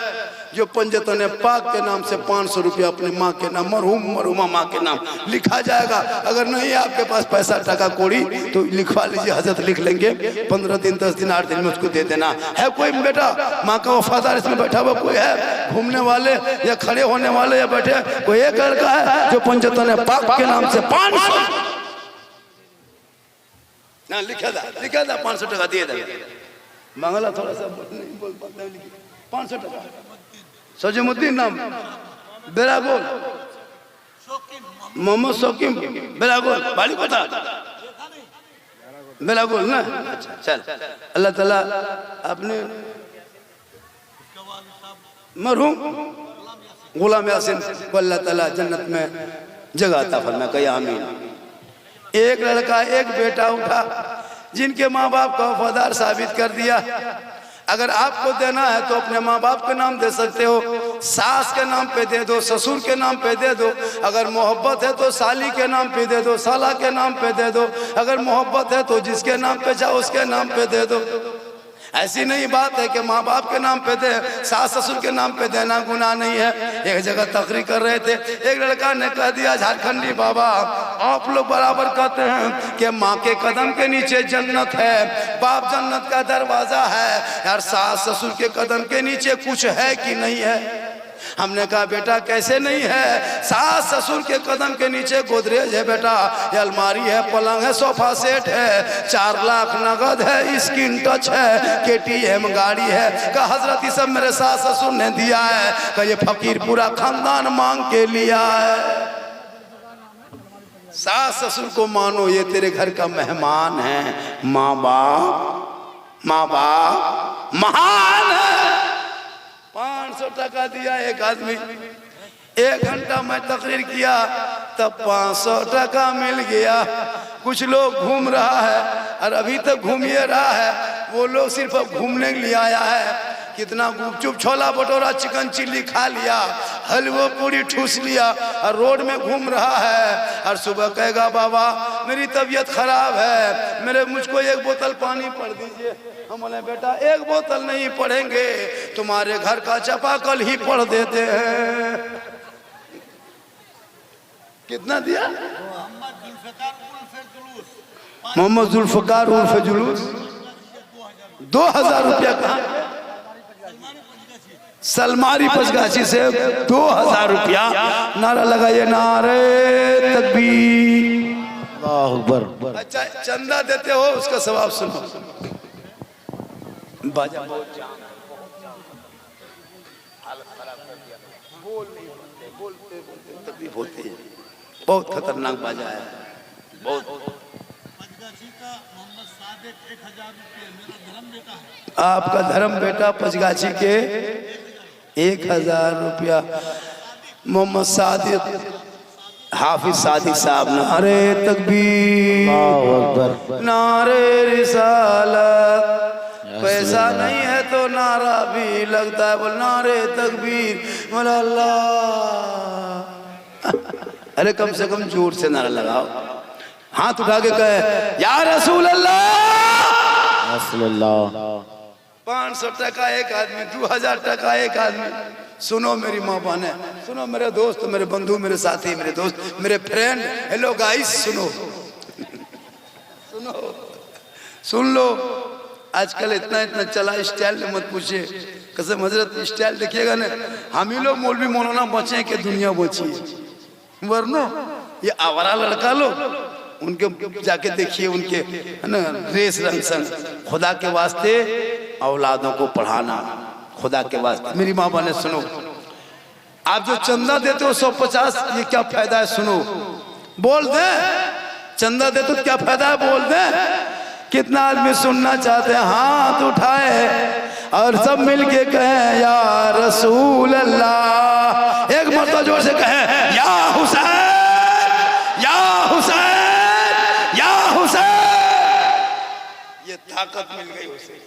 जो पंचतन पाक के नाम से 500 रुपया अपने माँ के नाम, मरहुमा माँ के नाम लिखा जाएगा। अगर नहीं आपके पास पैसा टका कोड़ी तो लिखवा लीजिए, हजरत लिख लेंगे, 15 दिन 10 दिन 8 दिन में उसको दे देना। है कोई बेटा माँ का वफादार इसमें बैठा हुआ? कोई है? घूमने वाले या खड़े होने वाले या बैठे? कोई एक लड़का है जो पंचतन पाक के नाम से 500 ना लिखा था 500 टका दिए था। मंगला थोड़ा सा नहीं बोल पाता, 500 टका। सजीमुद्दीन नाम, बेरागोल, मोहम्मद शौकीम बेरागोल, बाली पता बेरागोल ना? अच्छा चल, अल्लाह ताला अपने मरहूम गुलाम यासीन को अल्लाह ताला जन्नत में जगह अता फरमाए, कहिए आमीन। एक लड़का एक बेटा उठा जिनके माँ बाप को वफादार साबित कर दिया। अगर आपको देना है तो अपने माँ बाप के नाम दे सकते हो, सास के नाम पे दे दो, ससुर के नाम पे दे दो। अगर मोहब्बत है तो साली के नाम पे दे दो, साला के नाम पे दे दो। अगर मोहब्बत है तो जिसके नाम पे चाहो उसके नाम पे दे दो। ऐसी नहीं बात है कि माँ बाप के नाम पे दे, सास ससुर के नाम पे देना गुनाह नहीं है। एक जगह तकरीर कर रहे थे, एक लड़का ने कह दिया, झारखंडी बाबा आप लोग बराबर कहते हैं कि माँ के कदम के नीचे जन्नत है, बाप जन्नत का दरवाजा है, यार सास ससुर के कदम के नीचे कुछ है कि नहीं है? हमने कहा बेटा कैसे नहीं है? सास ससुर के कदम के नीचे गोदरेज है बेटा, ये अलमारी है, पलंग है, सोफा सेट है, 4 लाख नगद है, स्किन टच है, KTM गाड़ी है। कहा हजरत ये सब मेरे सास ससुर ने दिया है। कहा ये फकीर पूरा खानदान मांग के लिया है। सास ससुर को मानो, ये तेरे घर का मेहमान है। माँ बाप महान है। 500 टका दिया एक आदमी, 1 घंटा मैं तकरीर किया तब 500 टका मिल गया। कुछ लोग घूम रहा है और अभी तक घूम ये रहा है, वो लोग सिर्फ अब घूमने के लिए आया है। कितना गुपचुप छोला भटूरा चिकन चिल्ली खा लिया, हलवा पूरी ठूस लिया और रोड में घूम रहा है। और सुबह कहेगा बाबा मेरी तबीयत खराब है, मुझको 1 बोतल पानी पड़ दीजिए। हम बोले बेटा 1 बोतल नहीं पढ़ेंगे, तुम्हारे घर का चापाकल ही पढ़ देते हैं। कितना दिया? मोहम्मद जुल्फकार उर्फ जुलूस 2000 रुपया। कहा? सलमारी पचगाछी से 2000 रुपया। नारा लगाइए नारे तकबीर, अल्लाहु अकबर। अच्छा चंदा देते हो उसका सवाब सुनो। बाजा बहुत जाम, हालत खराब कर दिया, बोल नहीं बोलते, बोलते बोलते तकलीफ होती है। बहुत खतरनाक बाजा है, बहुत। आपका धर्म बेटा पचगाछी के 1000 रुपया। मोहम्मद सादिक हाफिज सादिक साहब नारे तकबीर, नारे रिसालत। पैसा नहीं है तो नारा भी लगता है, बोल नारे तकबीर, बोला अल्लाह। अरे कम से कम जोर से नारा लगाओ, हाथ उठा के कहे या रसूल अल्लाह। 500 टका एक आदमी, 2000 टका एक आदमी। सुनो मेरी माँ बहने, सुनो मेरे दोस्त, मेरे बंधु, मेरे साथी, मेरे दोस्त, मेरे फ्रेंड, हेलो गाइस, सुनो सुनो सुन लो। आजकल इतना चला स्टाइल मत पूछे, कसम हजरत स्टाइल देखिएगा ना, हम ही लोग मौलवी मौलाना बचे कि दुनिया बची है। वरना ये आवारा लड़का लो, उनके जाके देखिए, उनके है ना ड्रेस रंग संग। खुदा के वास्ते औलादों को पढ़ाना, खुदा के वास्ते। मेरी माँ बहने सुनो, आप जो चंदा देते हो 150, ये क्या फायदा है? सुनो, बोल दे चंदा देते हो क्या फायदा है, बोल दे। कितना आदमी सुनना चाहते हैं? हाथ उठाए और सब मिलके कहें या रसूल अल्लाह। एक मर्तबा जोर से कहें या हुसैन, या हुसैन, या हुसैन। ये ताकत मिल गई उसे।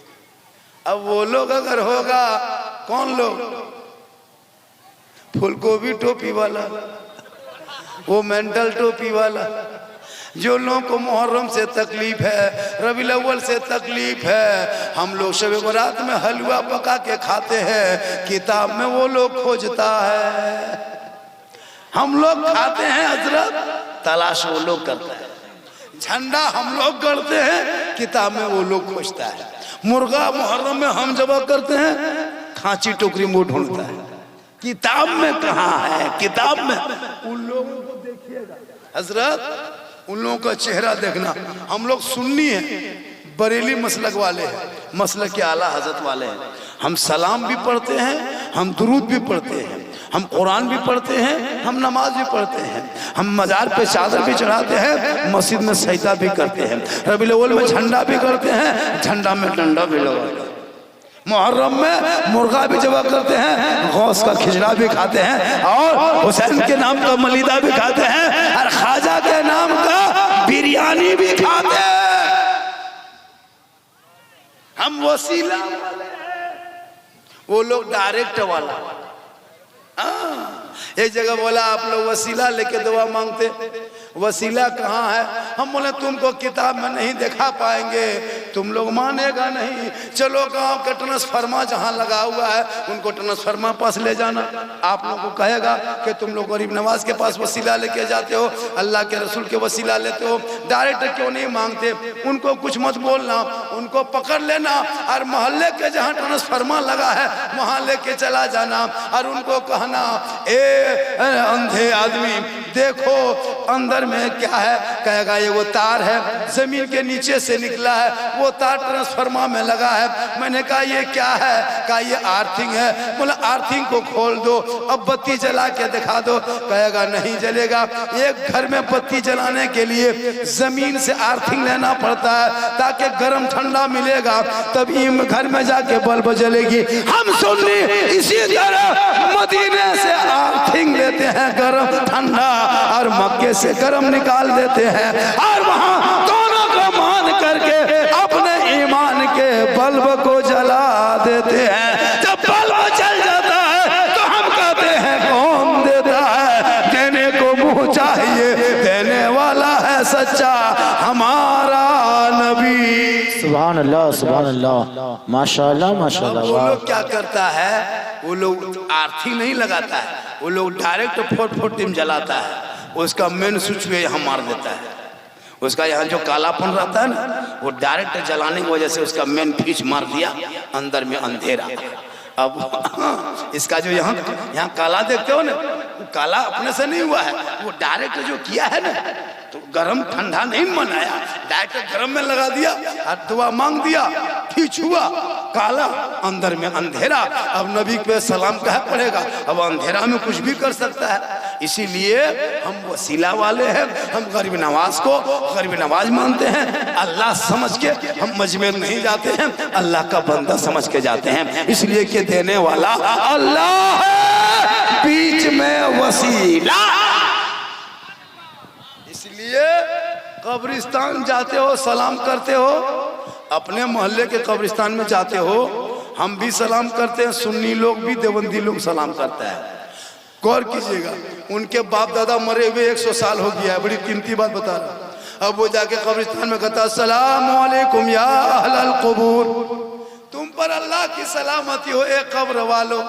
अब वो लोग अगर होगा, कौन लोग? फूलगोभी टोपी वाला, वो मेंटल टोपी वाला, जो लोगों को मुहर्रम से तकलीफ है, रबीउल अव्वल से तकलीफ है। हम लोग शब बरात में हलवा पका के खाते हैं, किताब में वो लोग खोजता है। हम लोग खाते हैं हजरत, तलाश वो लोग करता है। झंडा हम लोग गढ़ते हैं, किताब में वो लोग खोजता है। मुर्गा मुहर्रम में हम जबा करते हैं, खांची टोकरी मुंह ढूंढता है। किताब में कहाँ है? किताब में उन लोगों को देखिएगा हजरत, उन लोगों का चेहरा देखना। हम लोग सुन्नी हैं, बरेली मसलक वाले हैं, मसलक के आला हजरत वाले हैं। हम सलाम भी पढ़ते हैं, हम दुरूद भी पढ़ते हैं, हम कुरान भी पढ़ते हैं, हम नमाज भी पढ़ते हैं, हम मजार पे चादर भी चढ़ाते हैं, मस्जिद में सजदा भी करते हैं, रबीउल अव्वल में झंडा भी करते हैं, झंडा में डंडा भी लगाते हैं, मुहर्रम में मुर्गा भी जबा करते हैं, गौस का खिचड़ा भी खाते हैं, और हुसैन के नाम का मलीदा भी खाते हैं, और ख्वाजा के नाम का बिरयानी भी खाते हैं। हम वसीला वाले हैं, वो लोग डायरेक्ट वाला। एक जगह बोला आप लोग वसीला लेके दुआ मांगते, वसीला कहाँ है? हम बोले तुमको किताब में नहीं दिखा पाएंगे, तुम लोग मानेगा नहीं। चलो गांव का ट्रांसफार्मा जहाँ लगा हुआ है, उनको ट्रांसफार्मा पास ले जाना। आप लोगों को कहेगा कि तुम लोग गरीब नवाज के पास वसीला लेके जाते हो, अल्लाह के रसूल के वसीला लेते हो, डायरेक्ट क्यों नहीं मांगते? उनको कुछ मत बोलना, उनको पकड़ लेना और मोहल्ले के जहाँ ट्रांसफार्मा लगा है वहाँ लेके चला जाना और उनको कहना, ए अंधे आदमी देखो अंदर में क्या है? कहेगा ये वो तार है, जमीन के नीचे से निकला है, वो तार ट्रांसफार्मर में लगा है। मैंने कहा ये क्या है? कहा ये आर्थिंग है। बोला आर्थिंग को खोल दो, अब बत्ती जला के दिखा दो। कहेगा नहीं जलेगा। एक घर में बत्ती जलाने के लिए जमीन से आर्थिंग लेना पड़ता है ताकि गर्म ठंडा मिलेगा, तभी घर में जाके बल्ब जलेगी। हम सुन्नी इसी तरह मदीने से आर्थिंग लेते देते हैं गरम ठंडा, और मक्के से गरम निकाल देते हैं, और वहां दोनों को मान करके अपने ईमान के बल्ब को जला देते हैं। जब बल्ब जल जाता है तो हम कहते हैं कौन देता है? देने को मुंह चाहिए, देने वाला है सच्चा हमारा नबी। सुभान अल्लाह, सुभान अल्लाह, माशाअल्लाह, माशाअल्लाह। वो लोग क्या करता है, वो लोग आरती नहीं लगाता है, वो लोग डायरेक्ट 440 जलाता है, उसका मेन स्विच पे यहाँ मार देता है। उसका यहाँ जो कालापन रहता है ना, वो डायरेक्ट जलाने की वजह से उसका मेन फ्यूज मार दिया, अंदर में अंधेरा। अब इसका जो यहाँ काला देखते हो ना, वो काला अपने से नहीं हुआ है, वो डायरेक्ट जो किया है ना, तो गरम ठंडा नहीं मनाया, डायरेक्ट गरम में लगा दिया और दुआ मांग दिया, फ्यूज हुआ काला, अंदर में अंधेरा। अब नबी पे सलाम कह पड़ेगा, अब अंधेरा में कुछ भी कर सकता है। इसीलिए हम वसीला वाले हैं, हम गरीब नवाज को गरीब नवाज मानते हैं, अल्लाह समझ के हम मजमेर नहीं जाते हैं, अल्लाह का बंदा समझ के जाते हैं। इसलिए कि देने वाला अल्लाह है, बीच में वसीला। इसलिए कब्रिस्तान जाते हो, सलाम करते हो, अपने मोहल्ले के कब्रिस्तान में जाते हो, हम भी सलाम करते हैं, सुन्नी लोग भी, देवबंदी लोग सलाम करता है। गौर कीजिएगा, उनके बाप दादा मरे हुए 100 साल हो गया है, बड़ी कीमती बात बता रहा। अब वो जाके कब्रिस्तान में कहता अस्सलाम वालेकुम या अहलल कुबूर, तुम पर अल्लाह की सलामती हो ए कब्र वालों।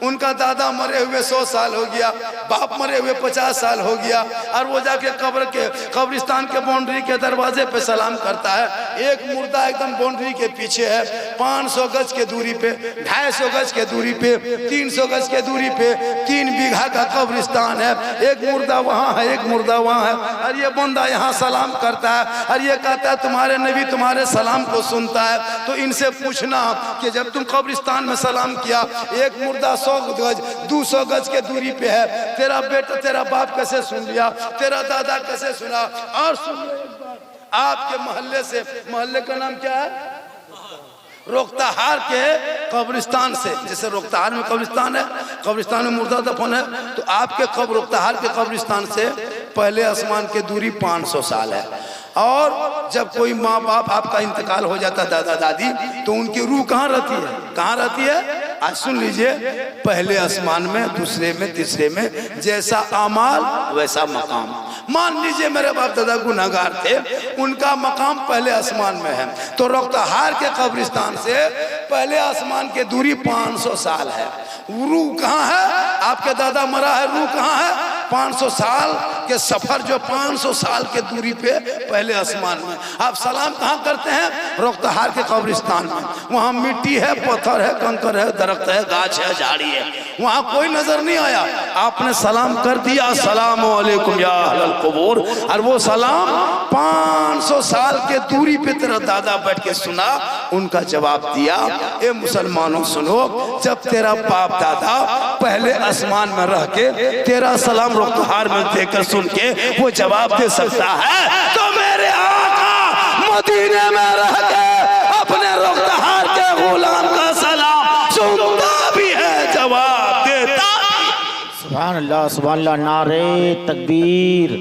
उनका दादा मरे हुए 100 साल हो गया, बाप मरे हुए 50 साल हो गया, और वो जाके कब्र के कब्रिस्तान के बाउंड्री के दरवाजे पे सलाम करता है। एक मुर्दा एकदम बाउंड्री के पीछे है, 500 गज के दूरी पे, 250 गज के दूरी पे, 300 गज के दूरी पे 3 बीघा का कब्रिस्तान है। एक मुर्दा वहाँ है, एक मुर्दा वहाँ है, और ये बंदा यहाँ सलाम करता है, और ये कहता है तुम्हारे नबी तुम्हारे सलाम को सुनता है। तो इनसे पूछना कि जब तुम कब्रिस्तान में सलाम किया, एक मुर्दा 100 गज 200 गज के दूरी पे है, तेरा बेटा तेरा बाप कैसे सुन लिया, तेरा दादा कैसे सुना? और सुन लो एक बार, आपके मोहल्ले से, मोहल्ले का नाम क्या है, रोकताहार के कब्रिस्तान से, जैसे रोकताहार में कब्रिस्तान है, कब्रिस्तान में मुर्दा दफन है, तो आपके रोकताहार के कब्रिस्तान से पहले आसमान की दूरी 500 साल है। और जब कोई माँ बाप आपका इंतकाल हो जाता, दादा दादी, तो उनकी रूह कहाँ रहती है? कहाँ रहती है? आज सुन लीजिए, पहले आसमान में, दूसरे में, तीसरे में, जैसा अमाल वैसा मकाम। मान लीजिए मेरे बाप दादा गुनहगार थे, उनका मकाम पहले आसमान में है, तो रोकताहार के कब्रिस्तान से पहले आसमान की दूरी 500 साल है। रूह कहाँ है? आपके दादा मरा है, रूह कहाँ है? 500 साल के सफर, जो 500 साल के दूरी पे पहले आसमान में। आप सलाम कहाँ करते हैं? रोकताहार के कब्रिस्तान में। वहाँ मिट्टी है, पत्थर है, कंकर है, दरख्त है, गाछ है, झाड़ी है, वहाँ कोई नजर नहीं आया, आपने सलाम कर दिया अस्सलाम वालेकुम या अहलल कुबूर, और वो सलाम 500 साल के दूरी पे तेरा दादा बैठ के सुना, उनका जवाब दिया। ए मुसलमानों सुनो, जब तेरा बाप दादा पहले आसमान में रह के तेरा सलाम रोकताहार में देकर सुन के वो जवाब दे सकता है, तो मेरे आका मदीने में रह के अपने रोकताहार के गुलाम का सलाम सुनता भी है, जवाब देता। सुभान अल्लाह, सुभान अल्लाह। नारे तकबीर,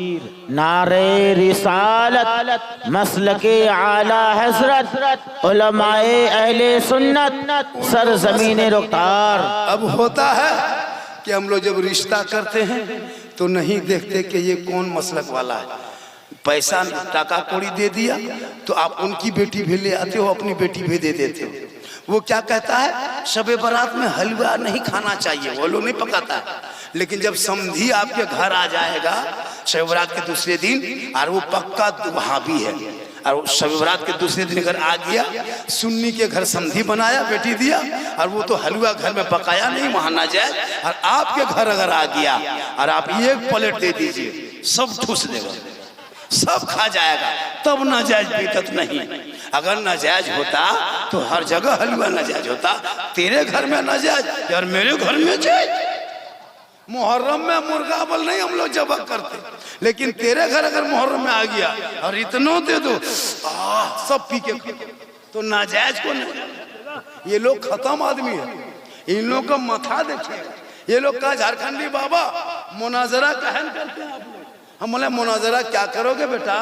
नारे रिसालत, मसलके आला हजरत, उलमाए अहले सुन्नत, सरजमीन रोकतार। अब होता है कि हम लोग जब रिश्ता करते हैं तो नहीं देखते कि ये कौन मसलक वाला है, पैसा टाका कौड़ी दे दिया तो आप उनकी बेटी भी ले आते हो, अपनी बेटी भी दे देते हो। वो क्या कहता है, शबे बारात में हलवा नहीं खाना चाहिए, वो लोग नहीं पकाता है, लेकिन जब समधी आपके घर आ जाएगा शबे बारात के दूसरे दिन, और वो पक्का वहाबी है, और शबे बारात के दूसरे दिन अगर आ गया, सुन्नी के घर समधी बनाया, बेटी दिया, और वो तो हलवा घर में पकाया नहीं, वहां ना जाए, और आपके घर अगर आ गया और आप एक प्लेट दे दीजिए, सब ठूस देगा, सब खा जाएगा, तब नाजायज बिदअत नहीं। अगर नाजायज होता तो हर जगह हलवा नाजायज होता, तेरे घर में नाजायज और मेरे घर में जायज। मुहर्रम में मुर्गा बल नहीं हम लोग जबा करते, लेकिन तेरे घर अगर मुहर्रम में आ गया और इतना दे दो सब पी के, तो नाजायज को नहीं। ये लोग खत्म आदमी है, इन लोग का मथा देखिए। ये लोग का झारखंडी बाबा मुनाजरा कहन करते हैं आप लोग। हम बोले मुनाजरा क्या करोगे बेटा,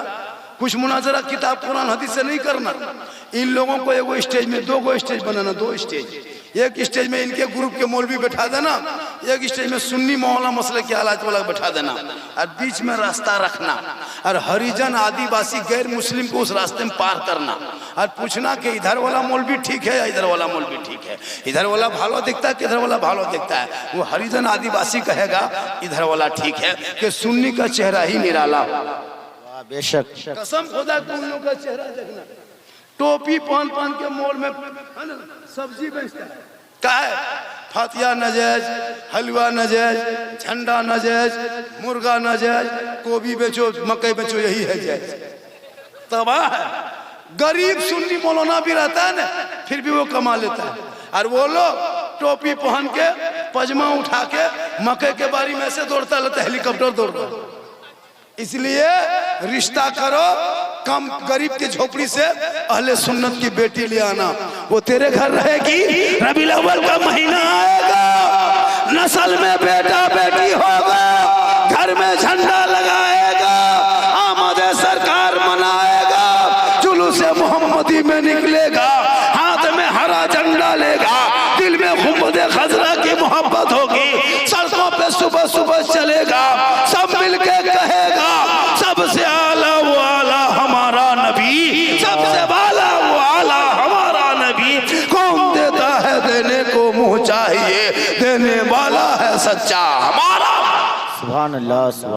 कुछ मुनाजरा किताब कुरान हदीस से नहीं करना। इन लोगों को एगो स्टेज में 2 स्टेज बनाना, 2 स्टेज। एक स्टेज में इनके ग्रुप के मौलवी बैठा देना, एक स्टेज में सुन्नी मौलाना मसले के हालात वाला बैठा देना, और बीच में रास्ता रखना, और हरिजन आदिवासी गैर मुस्लिम को उस रास्ते में पार करना, और पूछना कि इधर वाला मौलवी ठीक है या इधर वाला मौलवी ठीक है, इधर वाला भालो दिखता है कि इधर वाला भालो दिखता है। वो हरिजन आदिवासी कहेगा इधर वाला ठीक है, कि सुन्नी का चेहरा ही निराला। बेशक कसम खुदा को उन लोगों का चेहरा देखना, टोपी पहन के मोल में है ना सब्जी बेचता है, क्या है, फातिया नजायज, हलवा नजायज, झंडा नजायज, मुर्गा नजायज, गोभी बेचो, मकई बेचो, यही है जायज। तबाह है। गरीब सुन्नी मौलाना भी रहता है ना, फिर भी वो कमा लेता है, और वो लोग टोपी पहन के पजमा उठा के मकई के बारी में से दौड़ता रहता, हेलीकॉप्टर दौड़ता। इसलिए रिश्ता करो, कम गरीब की झोपड़ी से अहले सुन्नत की बेटी ले आना, वो तेरे घर रहेगी। रबीउल अव्वल का महीना आएगा, नस्ल में बेटा बेटी होगा, घर में झंडा लगाएगा, आमद सरकार मनाएगा, जुलूस मोहम्मदी में निकलेगा, हाथ में हरा झंडा लेगा, दिल में गुंबद खजरा की मोहब्बत होगी, सड़कों पे सुबह सुबह चलेगा, सब मिलके कहेगा सबसे आला वो आला हमारा नबी, सबसे वाला वो आला हमारा नबी। कौन देता है देने को मुंह चाहिए, देने वाला है सच्चा हमारा। सुभान अल्लाह, सुभान